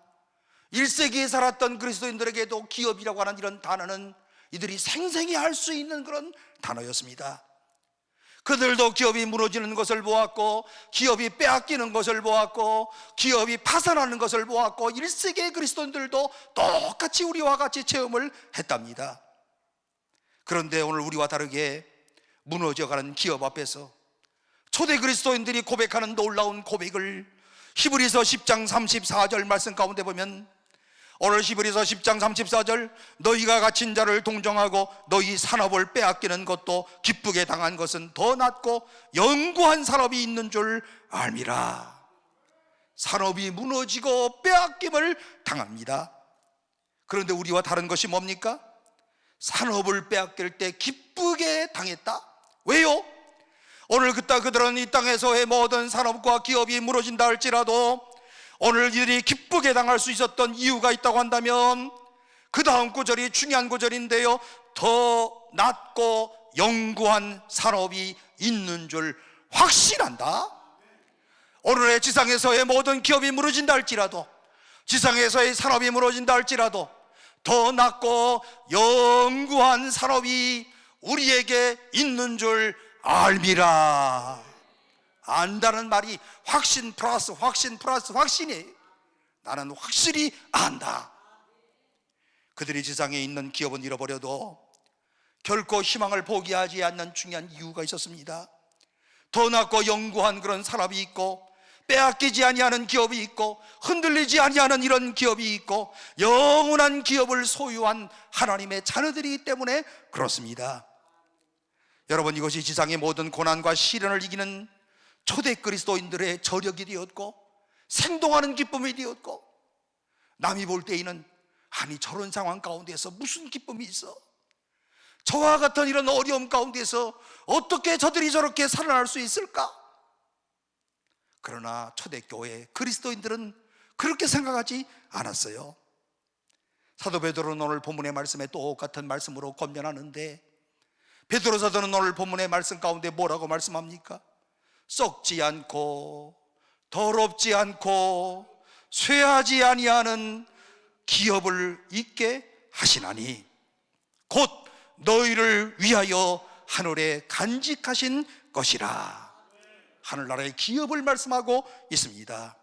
1세기에 살았던 그리스도인들에게도 기업이라고 하는 이런 단어는 이들이 생생히 할 수 있는 그런 단어였습니다. 그들도 기업이 무너지는 것을 보았고, 기업이 빼앗기는 것을 보았고, 기업이 파산하는 것을 보았고, 1세기의 그리스도인들도 똑같이 우리와 같이 체험을 했답니다. 그런데 오늘 우리와 다르게 무너져가는 기업 앞에서 초대 그리스도인들이 고백하는 놀라운 고백을 히브리서 10장 34절 말씀 가운데 보면, 오늘 히브리서 10장 34절, 너희가 갇힌 자를 동정하고 너희 산업을 빼앗기는 것도 기쁘게 당한 것은 더 낫고 영구한 산업이 있는 줄 알미라. 산업이 무너지고 빼앗김을 당합니다. 그런데 우리와 다른 것이 뭡니까? 산업을 빼앗길 때 기쁘게 당했다. 왜요? 오늘 그들은 이 땅에서의 모든 산업과 기업이 무너진다 할지라도 오늘 이들이 기쁘게 당할 수 있었던 이유가 있다고 한다면 그 다음 구절이 중요한 구절인데요, 더 낫고 영구한 산업이 있는 줄 확신한다. 오늘의 지상에서의 모든 기업이 무너진다 할지라도, 지상에서의 산업이 무너진다 할지라도 더 낫고 영구한 산업이 우리에게 있는 줄 알미라. 안다는 말이 확신 플러스 확신 플러스 확신이에요. 나는 확실히 안다. 그들이 지상에 있는 기업은 잃어버려도 결코 희망을 포기하지 않는 중요한 이유가 있었습니다. 더 낫고 영구한 그런 산업이 있고, 빼앗기지 아니하는 기업이 있고, 흔들리지 아니하는 이런 기업이 있고, 영원한 기업을 소유한 하나님의 자녀들이기 때문에 그렇습니다. 여러분, 이것이 지상의 모든 고난과 시련을 이기는 초대 그리스도인들의 저력이 되었고 생동하는 기쁨이 되었고, 남이 볼 때에는 아니 저런 상황 가운데서 무슨 기쁨이 있어? 저와 같은 이런 어려움 가운데서 어떻게 저들이 저렇게 살아날 수 있을까? 그러나 초대교회 그리스도인들은 그렇게 생각하지 않았어요. 사도 베드로는 오늘 본문의 말씀에 똑같은 말씀으로 권면하는데, 베드로 사도는 오늘 본문의 말씀 가운데 뭐라고 말씀합니까? 썩지 않고 더럽지 않고 쇠하지 아니하는 기업을 있게 하시나니 곧 너희를 위하여 하늘에 간직하신 것이라. 하늘나라의 기업을 말씀하고 있습니다.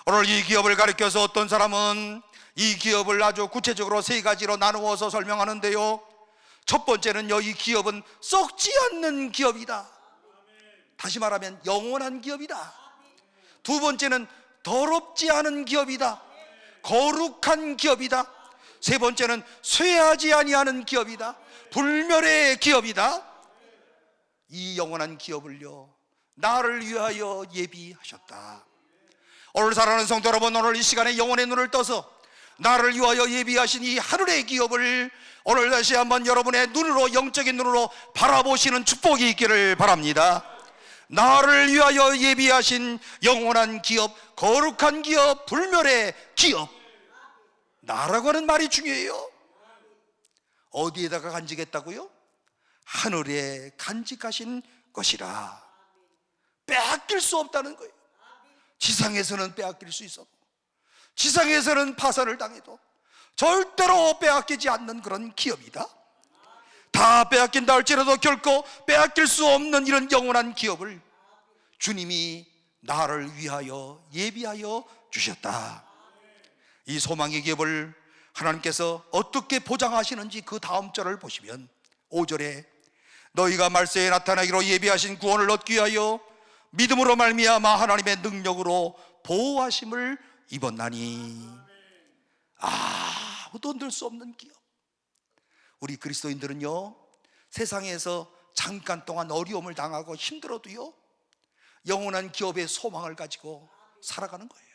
오늘 이 기업을 가리켜서 어떤 사람은 이 기업을 아주 구체적으로 세 가지로 나누어서 설명하는데요, 첫 번째는 이 기업은 썩지 않는 기업이다. 다시 말하면 영원한 기업이다. 두 번째는 더럽지 않은 기업이다. 거룩한 기업이다. 세 번째는 쇠하지 아니하는 기업이다. 불멸의 기업이다. 이 영원한 기업을요, 나를 위하여 예비하셨다. 오늘 사랑하는 성도 여러분, 오늘 이 시간에 영혼의 눈을 떠서 나를 위하여 예비하신 이 하늘의 기업을 오늘 다시 한번 여러분의 눈으로, 영적인 눈으로 바라보시는 축복이 있기를 바랍니다. 나를 위하여 예비하신 영원한 기업, 거룩한 기업, 불멸의 기업. 나라고 하는 말이 중요해요. 어디에다가 간직했다고요? 하늘에 간직하신 것이라. 빼앗길 수 없다는 거예요. 지상에서는 빼앗길 수 있어도, 지상에서는 파산을 당해도 절대로 빼앗기지 않는 그런 기업이다. 다 빼앗긴다 할지라도 결코 빼앗길 수 없는 이런 영원한 기업을 주님이 나를 위하여 예비하여 주셨다. 이 소망의 기업을 하나님께서 어떻게 보장하시는지 그 다음 절을 보시면 5절에 너희가 말세에 나타나기로 예비하신 구원을 얻기 위하여 믿음으로 말미암아 하나님의 능력으로 보호하심을 입었나니. 아무도 흔들 수 없는 기업. 우리 그리스도인들은요, 세상에서 잠깐 동안 어려움을 당하고 힘들어도요, 영원한 기업의 소망을 가지고 살아가는 거예요.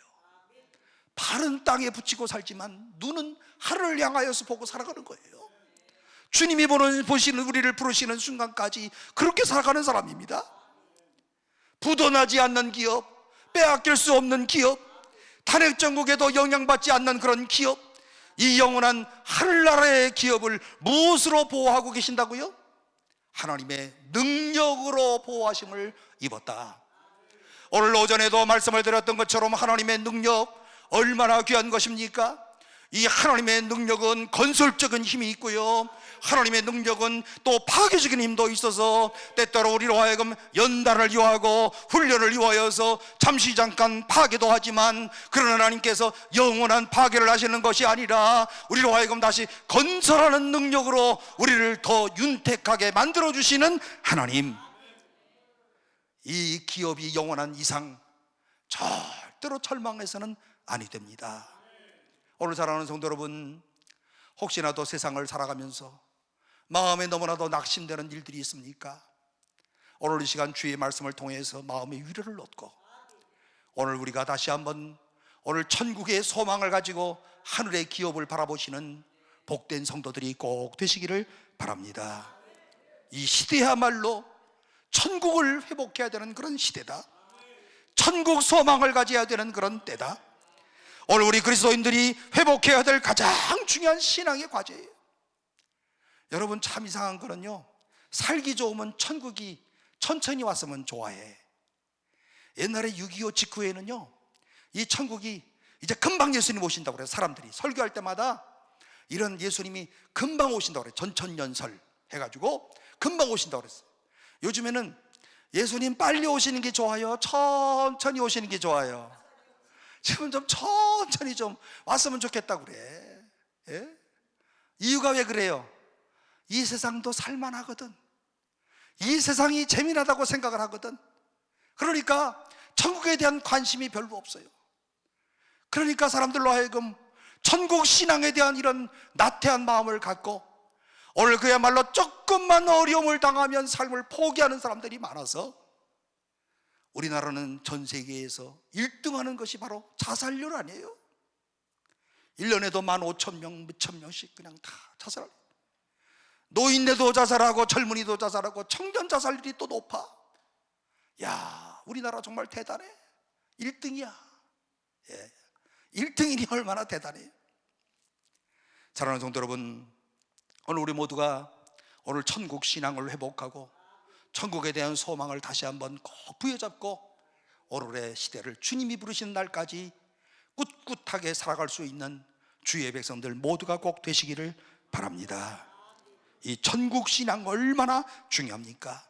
발은 땅에 붙이고 살지만 눈은 하늘을 향하여서 보고 살아가는 거예요. 주님이 보시는, 우리를 부르시는 순간까지 그렇게 살아가는 사람입니다. 부도나지 않는 기업, 빼앗길 수 없는 기업, 탄핵 정국에도 영향받지 않는 그런 기업, 이 영원한 하늘나라의 기업을 무엇으로 보호하고 계신다고요? 하나님의 능력으로 보호하심을 입었다. 오늘 오전에도 말씀을 드렸던 것처럼 하나님의 능력 얼마나 귀한 것입니까? 이 하나님의 능력은 건설적인 힘이 있고요, 하나님의 능력은 또 파괴적인 힘도 있어서 때때로 우리로 하여금 연단을 요하고 훈련을 요하여서 잠시 잠깐 파괴도 하지만, 그러나 하나님께서 영원한 파괴를 하시는 것이 아니라 우리로 하여금 다시 건설하는 능력으로 우리를 더 윤택하게 만들어주시는 하나님. 이 기업이 영원한 이상 절대로 절망해서는 아니 됩니다. 오늘 사랑하는 성도 여러분, 혹시나도 세상을 살아가면서 마음에 너무나도 낙심되는 일들이 있습니까? 오늘 이 시간 주의 말씀을 통해서 마음의 위로를 얻고, 오늘 우리가 다시 한번 오늘 천국의 소망을 가지고 하늘의 기업을 바라보시는 복된 성도들이 꼭 되시기를 바랍니다. 이 시대야말로 천국을 회복해야 되는 그런 시대다. 천국 소망을 가져야 되는 그런 때다. 오늘 우리 그리스도인들이 회복해야 될 가장 중요한 신앙의 과제예요. 여러분, 참 이상한 거는요, 살기 좋으면 천국이 천천히 왔으면 좋아해. 옛날에 6.25 직후에는요, 이 천국이 이제 금방 예수님 오신다고 그래요. 사람들이 설교할 때마다 이런 예수님이 금방 오신다고 그래요. 전천년설 해가지고 금방 오신다고 그랬어요. 요즘에는 예수님 빨리 오시는 게 좋아요, 천천히 오시는 게 좋아요? 지금 좀 천천히 좀 왔으면 좋겠다고 그래. 예? 이유가 왜 그래요? 이 세상도 살만하거든. 이 세상이 재미나다고 생각을 하거든. 그러니까 천국에 대한 관심이 별로 없어요. 그러니까 사람들로 하여금 천국 신앙에 대한 이런 나태한 마음을 갖고 오늘 그야말로 조금만 어려움을 당하면 삶을 포기하는 사람들이 많아서 우리나라는 전 세계에서 1등하는 것이 바로 자살률 아니에요? 1년에도 15,000명, 몇천 명씩 그냥 다 자살하고, 노인네도 자살하고 젊은이도 자살하고 청년 자살률이 또 높아. 야, 우리나라 정말 대단해. 1등이야. 예. 1등이니 얼마나 대단해요. 사랑하는 성도 여러분, 오늘 우리 모두가 오늘 천국 신앙을 회복하고 천국에 대한 소망을 다시 한번 꼭 부여잡고 오늘의 시대를 주님이 부르시는 날까지 꿋꿋하게 살아갈 수 있는 주의 백성들 모두가 꼭 되시기를 바랍니다. 이 천국 신앙 얼마나 중요합니까?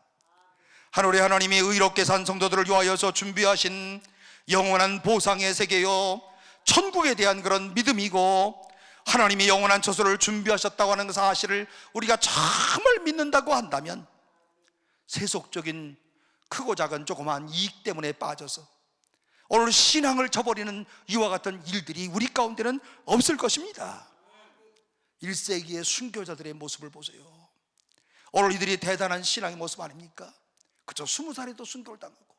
하늘의 하나님이 의롭게 산 성도들을 위하여서 준비하신 영원한 보상의 세계요, 천국에 대한 그런 믿음이고, 하나님이 영원한 처소를 준비하셨다고 하는 그 사실을 우리가 정말 믿는다고 한다면 세속적인 크고 작은 조그마한 이익 때문에 빠져서 오늘 신앙을 저버리는 이와 같은 일들이 우리 가운데는 없을 것입니다. 1세기의 순교자들의 모습을 보세요. 오늘 이들이 대단한 신앙의 모습 아닙니까? 그저 20살에도 순교를 당하고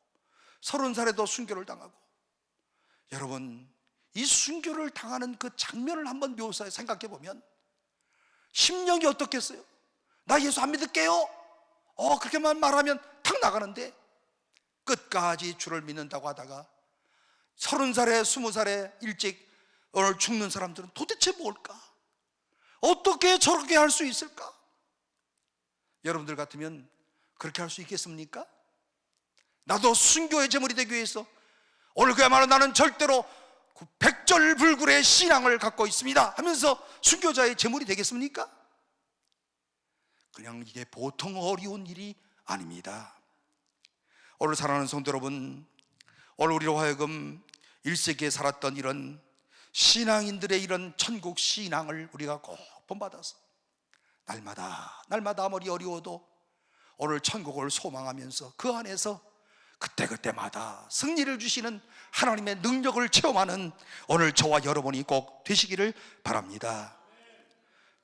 30살에도 순교를 당하고. 여러분, 이 순교를 당하는 그 장면을 한번 묘사해 생각해 보면 심령이 어떻겠어요? 나 예수 안 믿을게요. 그렇게만 말하면 탁 나가는데 끝까지 주를 믿는다고 하다가 30살에 20살에 일찍 오늘 죽는 사람들은 도대체 뭘까? 어떻게 저렇게 할 수 있을까? 여러분들 같으면 그렇게 할 수 있겠습니까? 나도 순교의 제물이 되기 위해서 오늘 그야말로 나는 절대로 백절불굴의 신앙을 갖고 있습니다 하면서 순교자의 제물이 되겠습니까? 그냥 이게 보통 어려운 일이 아닙니다. 오늘 사랑하는 성도 여러분, 오늘 우리로 하여금 1세기에 살았던 이런 신앙인들의 이런 천국 신앙을 우리가 꼭 본받아서 날마다 아무리 어려워도 오늘 천국을 소망하면서 그 안에서 그때마다 승리를 주시는 하나님의 능력을 체험하는 오늘 저와 여러분이 꼭 되시기를 바랍니다.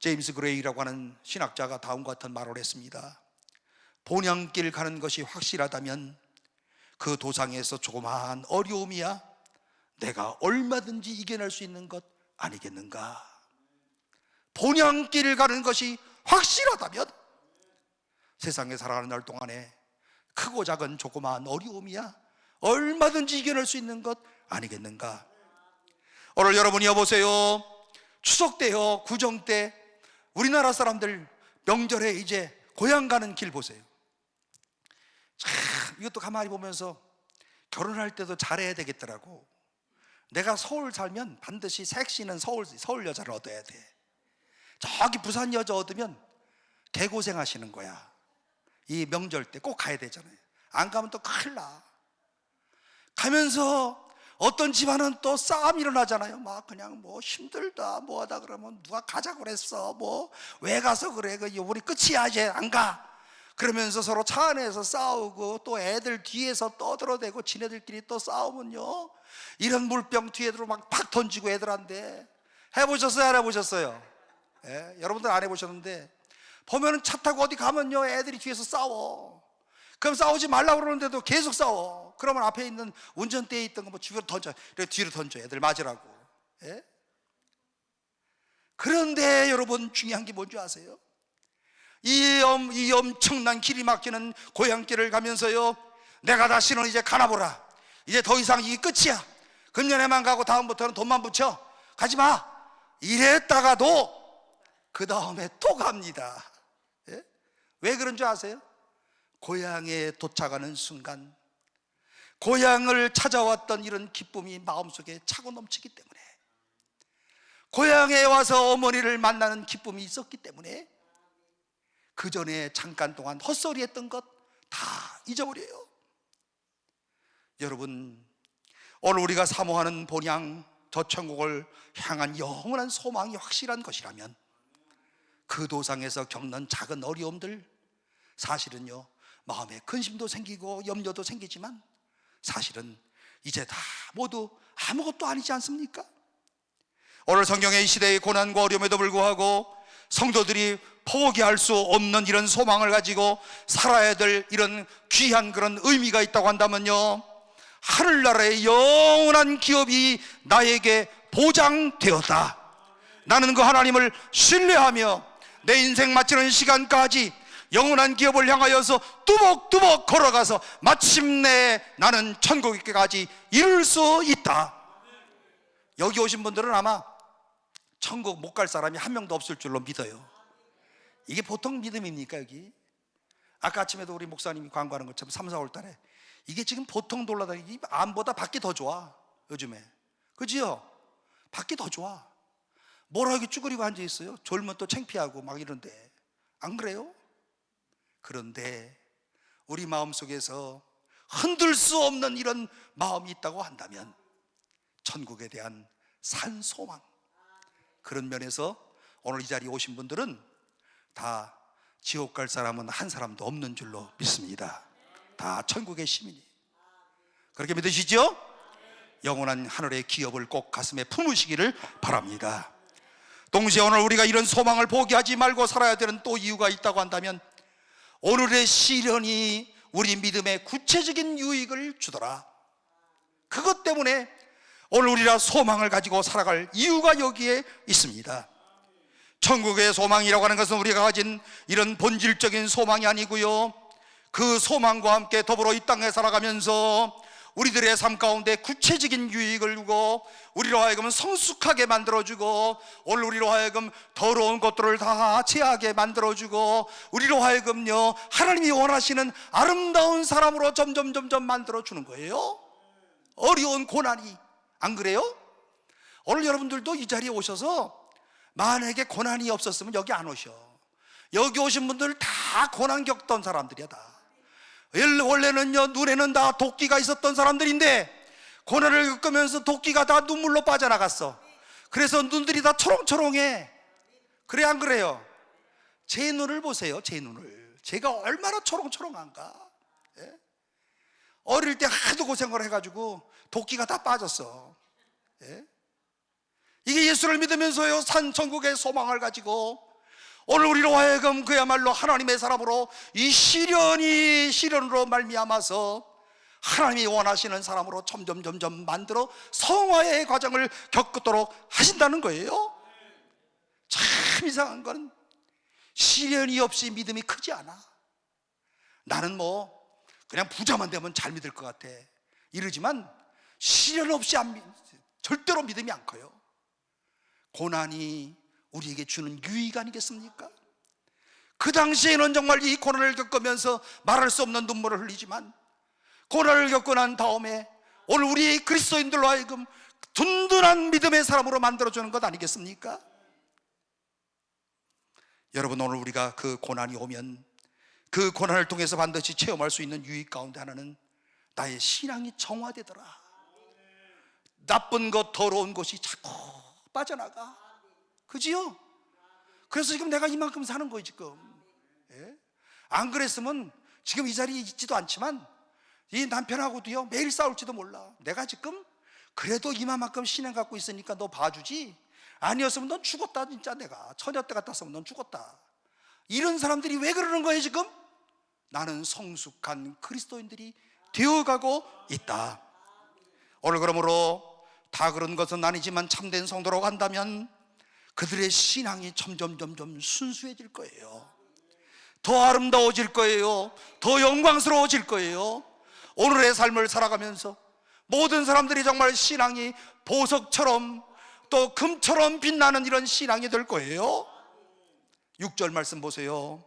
제임스 그레이라고 하는 신학자가 다음과 같은 말을 했습니다. 본향길 가는 것이 확실하다면 그 도상에서 조그마한 어려움이야 내가 얼마든지 이겨낼 수 있는 것 아니겠는가? 본향길 가는 것이 확실하다면 세상에 살아가는 날 동안에 크고 작은 조그마한 어려움이야 얼마든지 이겨낼 수 있는 것 아니겠는가? 오늘 여러분이 여보세요, 추석 때요, 구정 때 우리나라 사람들 명절에 이제 고향 가는 길 보세요. 참 이것도 가만히 보면서 결혼할 때도 잘해야 되겠더라고. 내가 서울 살면 반드시 섹시는 서울 여자를 얻어야 돼. 저기 부산 여자 얻으면 개고생 하시는 거야. 이 명절 때 꼭 가야 되잖아요. 안 가면 또 큰일 나. 가면서 어떤 집안은 또 싸움 일어나잖아요. 막 그냥 뭐 힘들다 뭐하다 그러면 누가 가자고 그랬어, 뭐 왜 가서 그래, 우리 끝이야 이제 안 가. 그러면서 서로 차 안에서 싸우고 또 애들 뒤에서 떠들어대고 지네들끼리 또 싸우면요, 이런 물병 뒤에도 막 팍 던지고 애들한테 해보셨어요? 안 해보셨어요? 예? 여러분들 안 해보셨는데 보면은 차 타고 어디 가면요 애들이 뒤에서 싸워. 그럼 싸우지 말라고 그러는데도 계속 싸워. 그러면 앞에 있는 운전대에 있던 거 뭐 뒤로 던져, 이렇게 뒤로 던져, 애들 맞으라고. 예? 그런데 여러분 중요한 게 뭔지 아세요? 이 엄청난 길이 막히는 고향길을 가면서요, 내가 다시는 이제 가나보라, 이제 더 이상 이게 끝이야, 금년에만 가고 다음부터는 돈만 붙여, 가지마, 이랬다가도 그 다음에 또 갑니다. 예? 왜 그런 줄 아세요? 고향에 도착하는 순간 고향을 찾아왔던 이런 기쁨이 마음속에 차고 넘치기 때문에, 고향에 와서 어머니를 만나는 기쁨이 있었기 때문에 그 전에 잠깐 동안 헛소리했던 것 다 잊어버려요. 여러분, 오늘 우리가 사모하는 본향 저 천국을 향한 영원한 소망이 확실한 것이라면 그 도상에서 겪는 작은 어려움들, 사실은요 마음에 근심도 생기고 염려도 생기지만 사실은 이제 다 모두 아무것도 아니지 않습니까? 오늘 성경의 이 시대의 고난과 어려움에도 불구하고 성도들이 포기할 수 없는 이런 소망을 가지고 살아야 될 이런 귀한 그런 의미가 있다고 한다면요, 하늘나라의 영원한 기업이 나에게 보장되었다. 나는 그 하나님을 신뢰하며 내 인생 마치는 시간까지 영원한 기업을 향하여서 뚜벅뚜벅 걸어가서 마침내 나는 천국에까지 이룰 수 있다. 여기 오신 분들은 아마 천국 못 갈 사람이 한 명도 없을 줄로 믿어요. 이게 보통 믿음입니까? 여기 아까 아침에도 우리 목사님이 광고하는 것처럼 3, 4월 달에 이게 지금 보통 돌아다니기 암보다 밖이 더 좋아 요즘에. 그지요? 밖이 더 좋아. 뭐라 이렇게 쭈그리고 앉아 있어요? 졸면 또 창피하고 막 이런데, 안 그래요? 그런데 우리 마음속에서 흔들 수 없는 이런 마음이 있다고 한다면 천국에 대한 산소망, 그런 면에서 오늘 이 자리에 오신 분들은 다 지옥 갈 사람은 한 사람도 없는 줄로 믿습니다. 다 천국의 시민이. 그렇게 믿으시죠? 영원한 하늘의 기업을 꼭 가슴에 품으시기를 바랍니다. 동시에 오늘 우리가 이런 소망을 포기하지 말고 살아야 되는 또 이유가 있다고 한다면 오늘의 시련이 우리 믿음에 구체적인 유익을 주더라. 그것 때문에 오늘 우리가 소망을 가지고 살아갈 이유가 여기에 있습니다. 천국의 소망이라고 하는 것은 우리가 가진 이런 본질적인 소망이 아니고요, 그 소망과 함께 더불어 이 땅에 살아가면서 우리들의 삶 가운데 구체적인 유익을 주고 우리로 하여금 성숙하게 만들어주고 오늘 우리로 하여금 더러운 것들을 다 제하게 만들어주고 우리로 하여금요 하나님이 원하시는 아름다운 사람으로 점점 만들어주는 거예요. 어려운 고난이, 안 그래요? 오늘 여러분들도 이 자리에 오셔서 만약에 고난이 없었으면 여기 안 오셔. 여기 오신 분들 다 고난 겪던 사람들이야. 다 원래는요 눈에는 다 도끼가 있었던 사람들인데 고난을 겪으면서 도끼가 다 눈물로 빠져나갔어. 그래서 눈들이 다 초롱초롱해. 그래, 안 그래요? 제 눈을 보세요. 제 눈을. 제가 얼마나 초롱초롱한가. 예? 어릴 때 하도 고생을 해가지고 도끼가 다 빠졌어. 예? 이게 예수를 믿으면서요 산 천국의 소망을 가지고 오늘 우리로 하여금 그야말로 하나님의 사람으로 이 시련으로 말미암아서 하나님이 원하시는 사람으로 점점 만들어 성화의 과정을 겪도록 하신다는 거예요. 참 이상한 건 시련이 없이 믿음이 크지 않아. 나는 뭐 그냥 부자만 되면 잘 믿을 것 같아 이러지만 시련 없이 절대로 믿음이 안 커요. 고난이 우리에게 주는 유익 아니겠습니까? 그 당시에는 정말 이 고난을 겪으면서 말할 수 없는 눈물을 흘리지만 고난을 겪고 난 다음에 오늘 우리 그리스도인들로 하여금 든든한 믿음의 사람으로 만들어주는 것 아니겠습니까? 여러분, 오늘 우리가 그 고난이 오면 그 고난을 통해서 반드시 체험할 수 있는 유익 가운데 하나는 나의 신앙이 정화되더라. 나쁜 것, 더러운 것이 자꾸 빠져나가. 그지요? 그래서 지금 내가 이만큼 사는 거예요 지금. 예? 안 그랬으면 지금 이 자리에 있지도 않지만 이 남편하고도요 매일 싸울지도 몰라. 내가 지금 그래도 이만큼 신앙 갖고 있으니까 너 봐주지, 아니었으면 넌 죽었다. 진짜 내가 처녀 때 같았으면 넌 죽었다. 이런 사람들이 왜 그러는 거예요 지금? 나는 성숙한 그리스도인들이 되어가고 있다. 오늘 그러므로 다 그런 것은 아니지만 참된 성도라고 한다면 그들의 신앙이 점점 순수해질 거예요. 더 아름다워질 거예요. 더 영광스러워질 거예요. 오늘의 삶을 살아가면서 모든 사람들이 정말 신앙이 보석처럼 또 금처럼 빛나는 이런 신앙이 될 거예요. 6절 말씀 보세요.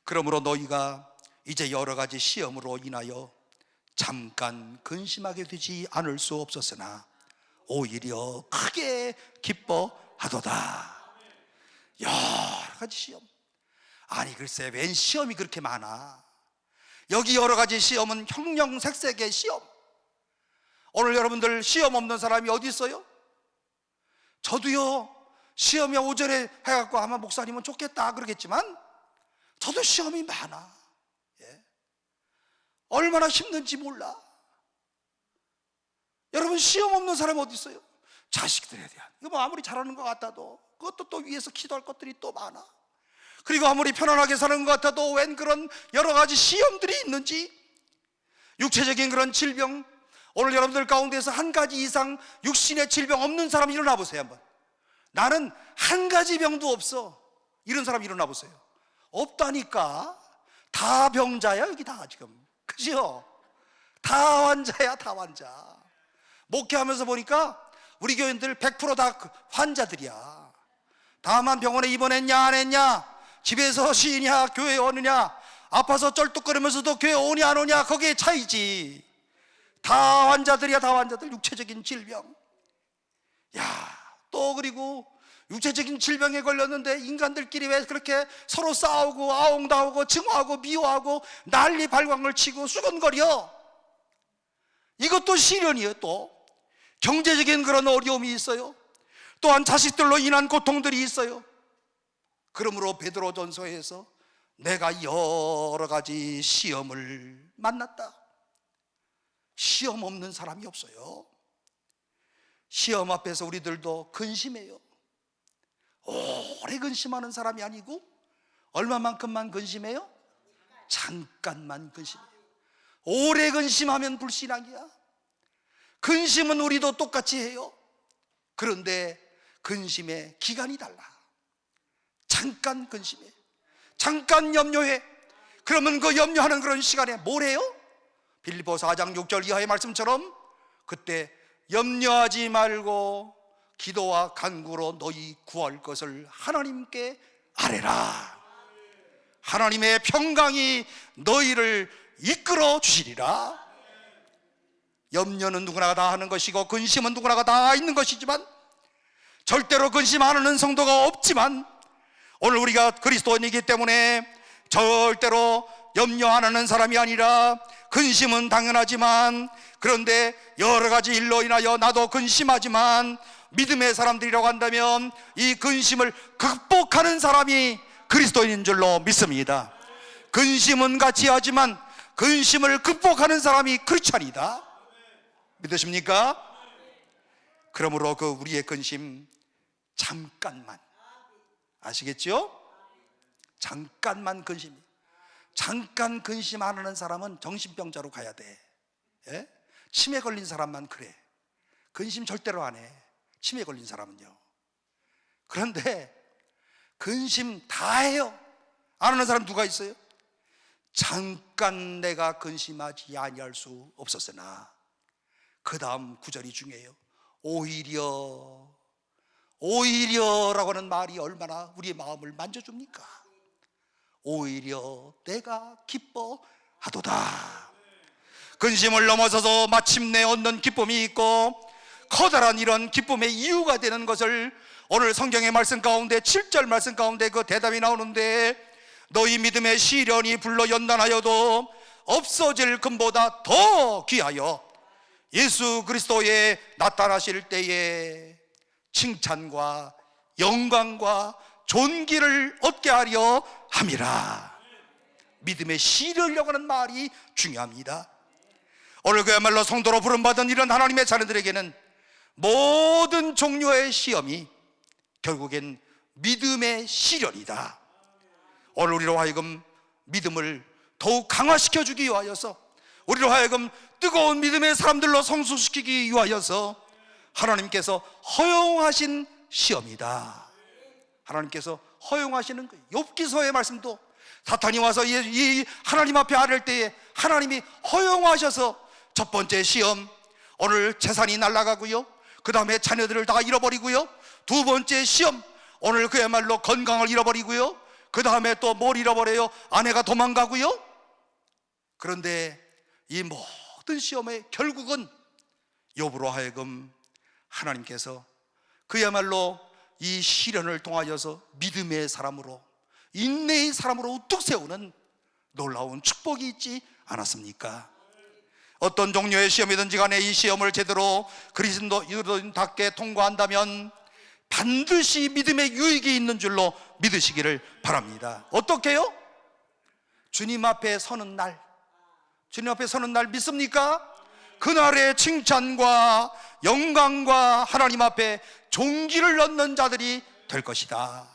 그러므로 너희가 이제 여러 가지 시험으로 인하여 잠깐 근심하게 되지 않을 수 없었으나 오히려 크게 기뻐하도다. 여러 가지 시험. 아니 글쎄 웬 시험이 그렇게 많아. 여기 여러 가지 시험은 형형색색의 시험. 오늘 여러분들 시험 없는 사람이 어디 있어요? 저도요 시험이 오전에 해갖고 아마 목사님은 좋겠다 그러겠지만 저도 시험이 많아. 예. 얼마나 힘든지 몰라. 여러분 시험 없는 사람이 어디 있어요? 자식들에 대한 이거 뭐 아무리 잘하는 것 같아도 그것도 또 위에서 기도할 것들이 또 많아. 그리고 아무리 편안하게 사는 것 같아도 웬 그런 여러 가지 시험들이 있는지. 육체적인 그런 질병, 오늘 여러분들 가운데서 한 가지 이상 육신의 질병 없는 사람 일어나 보세요 한번. 나는 한 가지 병도 없어. 이런 사람 일어나 보세요. 없다니까. 다 병자야 여기 다 지금. 그죠? 다 환자야 다 환자. 목회하면서 보니까 우리 교인들 100% 다 환자들이야. 다만 병원에 입원했냐 안 했냐, 집에서 쉬냐 교회 오느냐, 아파서 쩔뚝거리면서도 교회 오냐 안 오냐 거기에 차이지. 다 환자들이야 다 환자들. 육체적인 질병. 야, 또 그리고 육체적인 질병에 걸렸는데 인간들끼리 왜 그렇게 서로 싸우고 아웅다우고 증오하고 미워하고 난리 발광을 치고 수근거려. 이것도 시련이에요. 또 경제적인 그런 어려움이 있어요. 또한 자식들로 인한 고통들이 있어요. 그러므로 베드로전서에서 내가 여러 가지 시험을 만났다. 시험 없는 사람이 없어요. 시험 앞에서 우리들도 근심해요. 오래 근심하는 사람이 아니고 얼마만큼만 근심해요? 잠깐만 근심해요. 오래 근심하면 불신앙이야. 근심은 우리도 똑같이 해요. 그런데 근심의 기간이 달라. 잠깐 근심해, 잠깐 염려해. 그러면 그 염려하는 그런 시간에 뭘 해요? 빌립보서 4장 6절 이하의 말씀처럼 그때 염려하지 말고 기도와 간구로 너희 구할 것을 하나님께 아뢰라. 하나님의 평강이 너희를 이끌어 주시리라. 염려는 누구나 다 하는 것이고 근심은 누구나 다 있는 것이지만 절대로 근심 안 하는 성도가 없지만 오늘 우리가 그리스도인이기 때문에 절대로 염려 안 하는 사람이 아니라 근심은 당연하지만 그런데 여러 가지 일로 인하여 나도 근심하지만 믿음의 사람들이라고 한다면 이 근심을 극복하는 사람이 그리스도인인 줄로 믿습니다. 근심은 같이 하지만 근심을 극복하는 사람이 크리스찬이다. 믿으십니까? 그러므로 그 우리의 근심 잠깐만, 아시겠죠? 잠깐만 근심. 잠깐 근심 안 하는 사람은 정신병자로 가야 돼. 예? 치매 걸린 사람만 그래. 근심 절대로 안 해. 치매 걸린 사람은요. 그런데 근심 다 해요. 안 하는 사람 누가 있어요? 잠깐 내가 근심하지 아니할 수 없었으나 그 다음 구절이 중요해요. 오히려라고 하는 말이 얼마나 우리의 마음을 만져줍니까? 오히려 내가 기뻐하도다. 근심을 넘어서서 마침내 얻는 기쁨이 있고 커다란 이런 기쁨의 이유가 되는 것을 오늘 성경의 말씀 가운데 7절 말씀 가운데 그 대답이 나오는데 너희 믿음의 시련이 불러 연단하여도 없어질 금보다 더 귀하여 예수 그리스도의 나타나실 때에 칭찬과 영광과 존귀를 얻게 하려 함이라. 믿음의 시련이라고 하는 말이 중요합니다. 오늘 그야말로 성도로 부름받은 이런 하나님의 자녀들에게는 모든 종류의 시험이 결국엔 믿음의 시련이다. 오늘 우리로 하여금 믿음을 더욱 강화시켜 주기 위하여서, 우리로 하여금 뜨거운 믿음의 사람들로 성숙시키기 위하여서 하나님께서 허용하신 시험이다. 하나님께서 허용하시는 거예요. 욥기서의 말씀도 사탄이 와서 이 하나님 앞에 아뢰을 때에 하나님이 허용하셔서 첫 번째 시험, 오늘 재산이 날아가고요, 그 다음에 자녀들을 다 잃어버리고요, 두 번째 시험, 오늘 그야말로 건강을 잃어버리고요, 그 다음에 또 뭘 잃어버려요? 아내가 도망가고요. 그런데 이 모든 시험의 결국은 욥으로 하여금 하나님께서 그야말로 이 시련을 통하여서 믿음의 사람으로, 인내의 사람으로 우뚝 세우는 놀라운 축복이 있지 않았습니까? 어떤 종류의 시험이든지 간에 이 시험을 제대로 그리스도인답게 통과한다면 반드시 믿음의 유익이 있는 줄로 믿으시기를 바랍니다. 어떻게요? 주님 앞에 서는 날, 주님 앞에 서는 날 믿습니까? 그날의 칭찬과 영광과 하나님 앞에 존귀를 얻는 자들이 될 것이다.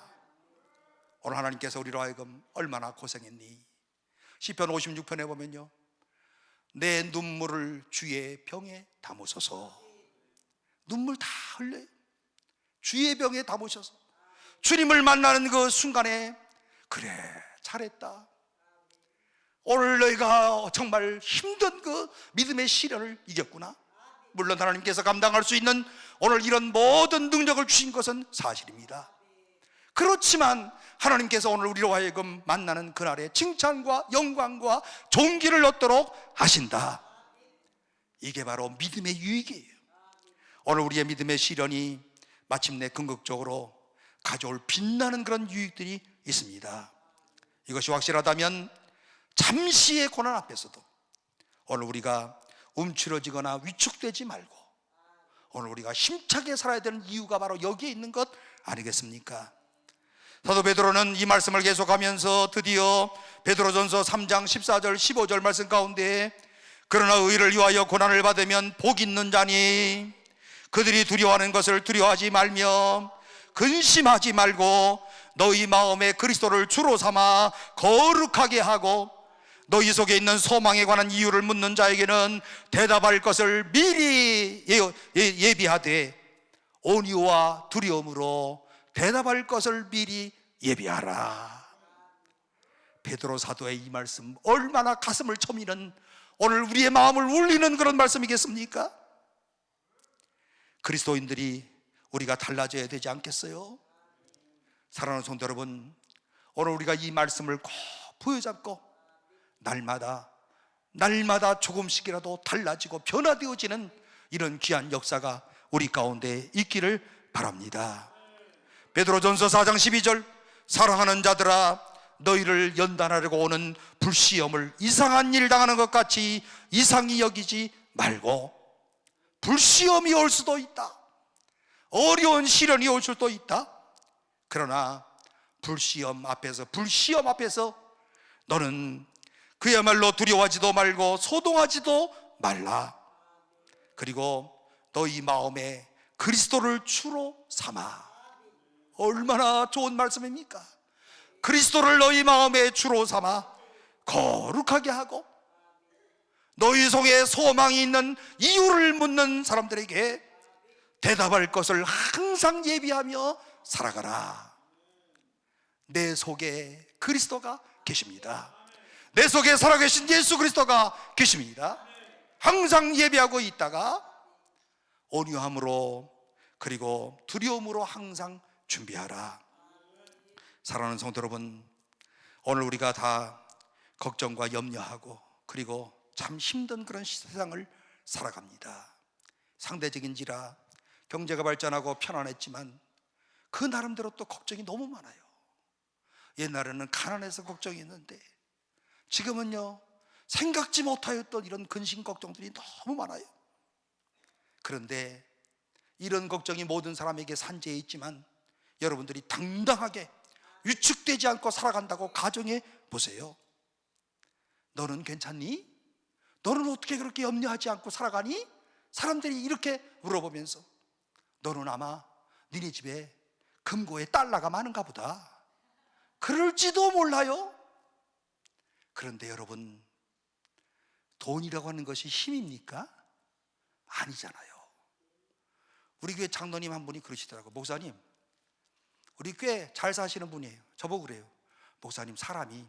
오늘 하나님께서 우리로 하여금 얼마나 고생했니? 시편 56편에 보면요, 내 눈물을 주의 병에 담으소서. 눈물 다 흘려요. 주의 병에 담으셔서 주님을 만나는 그 순간에, 그래 잘했다, 오늘 너희가 정말 힘든 그 믿음의 시련을 이겼구나. 물론 하나님께서 감당할 수 있는 오늘 이런 모든 능력을 주신 것은 사실입니다. 그렇지만 하나님께서 오늘 우리로 하여금 만나는 그날의 칭찬과 영광과 존귀를 얻도록 하신다. 이게 바로 믿음의 유익이에요. 오늘 우리의 믿음의 시련이 마침내 궁극적으로 가져올 빛나는 그런 유익들이 있습니다. 이것이 확실하다면 잠시의 고난 앞에서도 오늘 우리가 움츠러지거나 위축되지 말고 오늘 우리가 힘차게 살아야 되는 이유가 바로 여기에 있는 것 아니겠습니까? 사도 베드로는 이 말씀을 계속하면서 드디어 베드로전서 3장 14절 15절 말씀 가운데, 그러나 의를 위하여 고난을 받으면 복 있는 자니 그들이 두려워하는 것을 두려워하지 말며 근심하지 말고 너희 마음에 그리스도를 주로 삼아 거룩하게 하고, 너희 속에 있는 소망에 관한 이유를 묻는 자에게는 대답할 것을 미리 예비하되 온유와 두려움으로 대답할 것을 미리 예비하라. 베드로 사도의 이 말씀 얼마나 가슴을 쳐미는, 오늘 우리의 마음을 울리는 그런 말씀이겠습니까? 그리스도인들이 우리가 달라져야 되지 않겠어요? 사랑하는 성도 여러분, 오늘 우리가 이 말씀을 꼭 부여잡고 날마다 조금씩이라도 달라지고 변화되어지는 이런 귀한 역사가 우리 가운데 있기를 바랍니다. 베드로전서 4장 12절, 사랑하는 자들아 너희를 연단하려고 오는 불시험을 이상한 일 당하는 것 같이 이상히 여기지 말고, 불시험이 올 수도 있다, 어려운 시련이 올 수도 있다. 그러나 불시험 앞에서 너는 그야말로 두려워하지도 말고 소동하지도 말라. 그리고 너희 마음에 그리스도를 주로 삼아. 얼마나 좋은 말씀입니까? 그리스도를 너희 마음에 주로 삼아 거룩하게 하고, 너희 속에 소망이 있는 이유를 묻는 사람들에게 대답할 것을 항상 예비하며 살아가라. 내 속에 그리스도가 계십니다. 내 속에 살아계신 예수 그리스도가 계십니다. 항상 예비하고 있다가 온유함으로 그리고 두려움으로 항상 준비하라. 사랑하는 성도 여러분, 오늘 우리가 다 걱정과 염려하고 그리고 참 힘든 그런 세상을 살아갑니다. 상대적인지라 경제가 발전하고 편안했지만 그 나름대로 또 걱정이 너무 많아요. 옛날에는 가난해서 걱정이 있는데 지금은요, 생각지 못하였던 이런 근심 걱정들이 너무 많아요. 그런데 이런 걱정이 모든 사람에게 산재해 있지만 여러분들이 당당하게 위축되지 않고 살아간다고 가정해 보세요. 너는 괜찮니? 너는 어떻게 그렇게 염려하지 않고 살아가니? 사람들이 이렇게 물어보면서 너는 아마 니네 집에 금고에 달러가 많은가 보다. 그럴지도 몰라요. 그런데 여러분, 돈이라고 하는 것이 힘입니까? 아니잖아요. 우리 교회 장로님 한 분이 그러시더라고요. 목사님, 우리 꽤 잘 사시는 분이에요. 저보고 그래요. 목사님, 사람이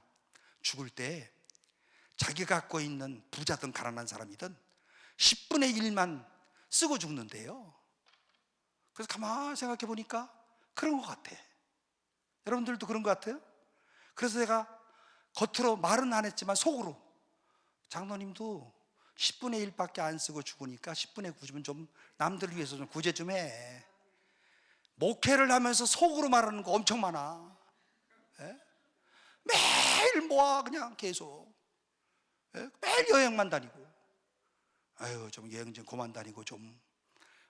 죽을 때 자기가 갖고 있는 부자든 가난한 사람이든 10분의 1만 쓰고 죽는데요. 그래서 가만히 생각해 보니까 그런 것 같아. 여러분들도 그런 것 같아요? 그래서 내가 겉으로 말은 안 했지만 속으로, 장로님도 10분의 1밖에 안 쓰고 죽으니까 10분의 9는 좀 남들을 위해서 좀 구제 좀 해. 목회를 하면서 속으로 말하는 거 엄청 많아. 예? 매일 모아 그냥 계속. 예? 매일 여행만 다니고. 아유, 좀 여행 좀 그만 다니고 좀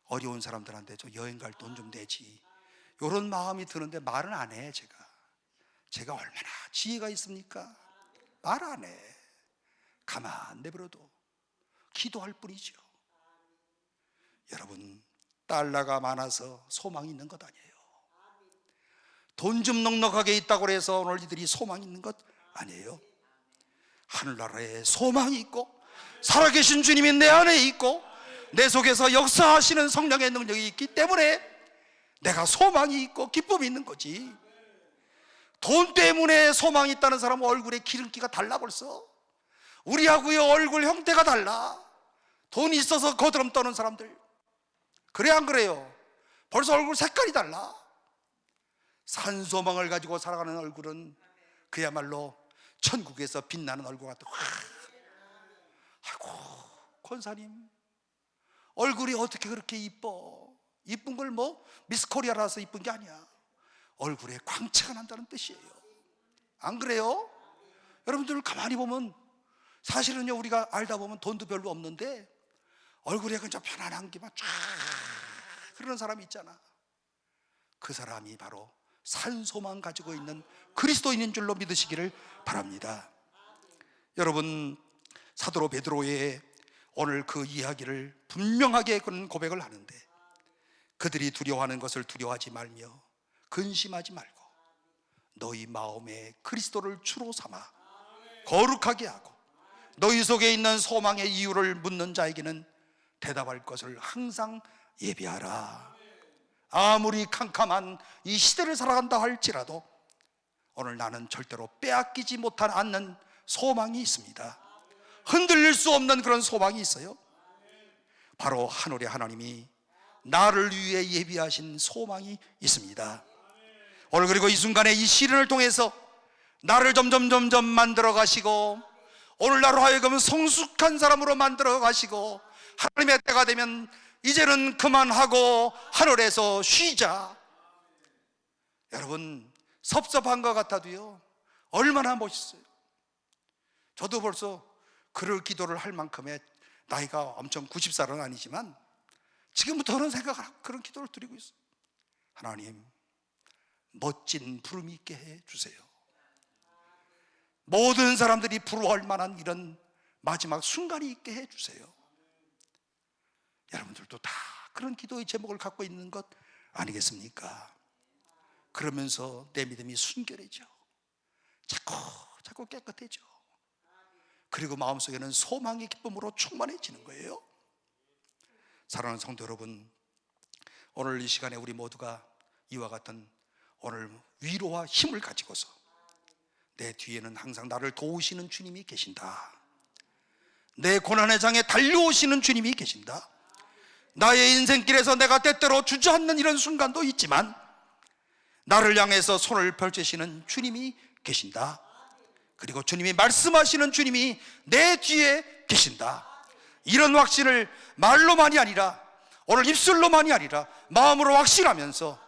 어려운 사람들한테 좀 여행 갈 돈 좀 내지. 이런 마음이 드는데 말은 안 해. 제가 얼마나 지혜가 있습니까? 말 안 해. 가만 내버려도 기도할 뿐이죠. 여러분, 달러가 많아서 소망이 있는 것 아니에요. 돈 좀 넉넉하게 있다고 해서 오늘 이들이 소망이 있는 것 아니에요. 하늘나라에 소망이 있고 살아계신 주님이 내 안에 있고 내 속에서 역사하시는 성령의 능력이 있기 때문에 내가 소망이 있고 기쁨이 있는 거지. 돈 때문에 소망이 있다는 사람은 얼굴에 기름기가 달라. 벌써 우리하고의 얼굴 형태가 달라. 돈이 있어서 거드름 떠는 사람들, 그래 안 그래요? 벌써 얼굴 색깔이 달라. 산소망을 가지고 살아가는 얼굴은 그야말로 천국에서 빛나는 얼굴 같아. 아이고, 권사님 얼굴이 어떻게 그렇게 이뻐? 이쁜 걸 뭐 미스 코리아라서 이쁜 게 아니야. 얼굴에 광채가 난다는 뜻이에요. 안 그래요? 여러분들 가만히 보면 사실은요, 우리가 알다 보면 돈도 별로 없는데 얼굴에 그냥 편안한 게만 쫙 흐르는 사람이 있잖아. 그 사람이 바로 산소만 가지고 있는 그리스도인인 줄로 믿으시기를 바랍니다. 여러분, 사도 베드로의 오늘 그 이야기를 분명하게 그런 고백을 하는데, 그들이 두려워하는 것을 두려워하지 말며 근심하지 말고 너희 마음에 그리스도를 주로 삼아 거룩하게 하고 너희 속에 있는 소망의 이유를 묻는 자에게는 대답할 것을 항상 예비하라. 아무리 캄캄한 이 시대를 살아간다 할지라도 오늘 나는 절대로 빼앗기지 못한 않는 소망이 있습니다. 흔들릴 수 없는 그런 소망이 있어요. 바로 하늘의 하나님이 나를 위해 예비하신 소망이 있습니다. 오늘 그리고 이 순간에 이 시련을 통해서 나를 점점 만들어 가시고 오늘 나로 하여금 성숙한 사람으로 만들어 가시고 하나님의 때가 되면 이제는 그만하고 하늘에서 쉬자. 여러분, 섭섭한 것 같아도요, 얼마나 멋있어요. 저도 벌써 그럴 기도를 할 만큼의 나이가 엄청 90살은 아니지만 지금부터는 생각하고 그런 기도를 드리고 있어요. 하나님, 멋진 부름이 있게 해주세요. 모든 사람들이 부러워할 만한 이런 마지막 순간이 있게 해주세요. 여러분들도 다 그런 기도의 제목을 갖고 있는 것 아니겠습니까? 그러면서 내 믿음이 순결해져. 자꾸 깨끗해져. 그리고 마음속에는 소망의 기쁨으로 충만해지는 거예요. 사랑하는 성도 여러분, 오늘 이 시간에 우리 모두가 이와 같은 오늘 위로와 힘을 가지고서 내 뒤에는 항상 나를 도우시는 주님이 계신다. 내 고난의 장에 달려오시는 주님이 계신다. 나의 인생길에서 내가 때때로 주저앉는 이런 순간도 있지만 나를 향해서 손을 펼치시는 주님이 계신다. 그리고 주님이 말씀하시는 주님이 내 뒤에 계신다. 이런 확신을 말로만이 아니라 오늘 입술로만이 아니라 마음으로 확신하면서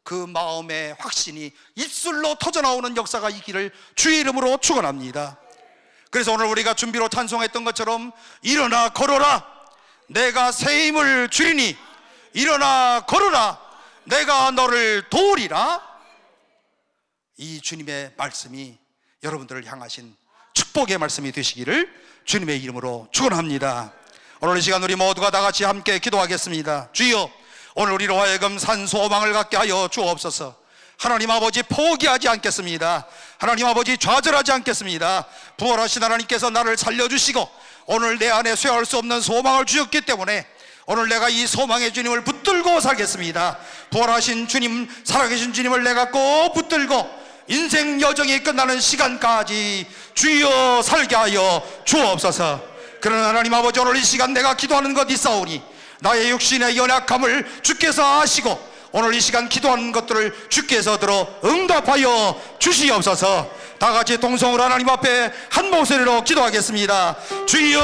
그 마음의 확신이 입술로 터져나오는 역사가 있기를 주의 이름으로 축원합니다. 그래서 오늘 우리가 준비로 찬송했던 것처럼 일어나 걸어라, 내가 새 힘을 주리니 일어나 걸어라, 내가 너를 도우리라. 이 주님의 말씀이 여러분들을 향하신 축복의 말씀이 되시기를 주님의 이름으로 축원합니다. 오늘 이 시간 우리 모두가 다 같이 함께 기도하겠습니다. 주여, 오늘 우리로 하여금 산 소망을 갖게 하여 주옵소서. 하나님 아버지, 포기하지 않겠습니다. 하나님 아버지, 좌절하지 않겠습니다. 부활하신 하나님께서 나를 살려주시고 오늘 내 안에 쇠할 수 없는 소망을 주셨기 때문에 오늘 내가 이 소망의 주님을 붙들고 살겠습니다. 부활하신 주님, 살아계신 주님을 내가 꼭 붙들고 인생 여정이 끝나는 시간까지 주여 살게 하여 주옵소서. 그러나 하나님 아버지, 오늘 이 시간 내가 기도하는 것 있사오니 나의 육신의 연약함을 주께서 아시고 오늘 이 시간 기도하는 것들을 주께서 들어 응답하여 주시옵소서. 다 같이 동성으로 하나님 앞에 한 목소리로 기도하겠습니다. 주여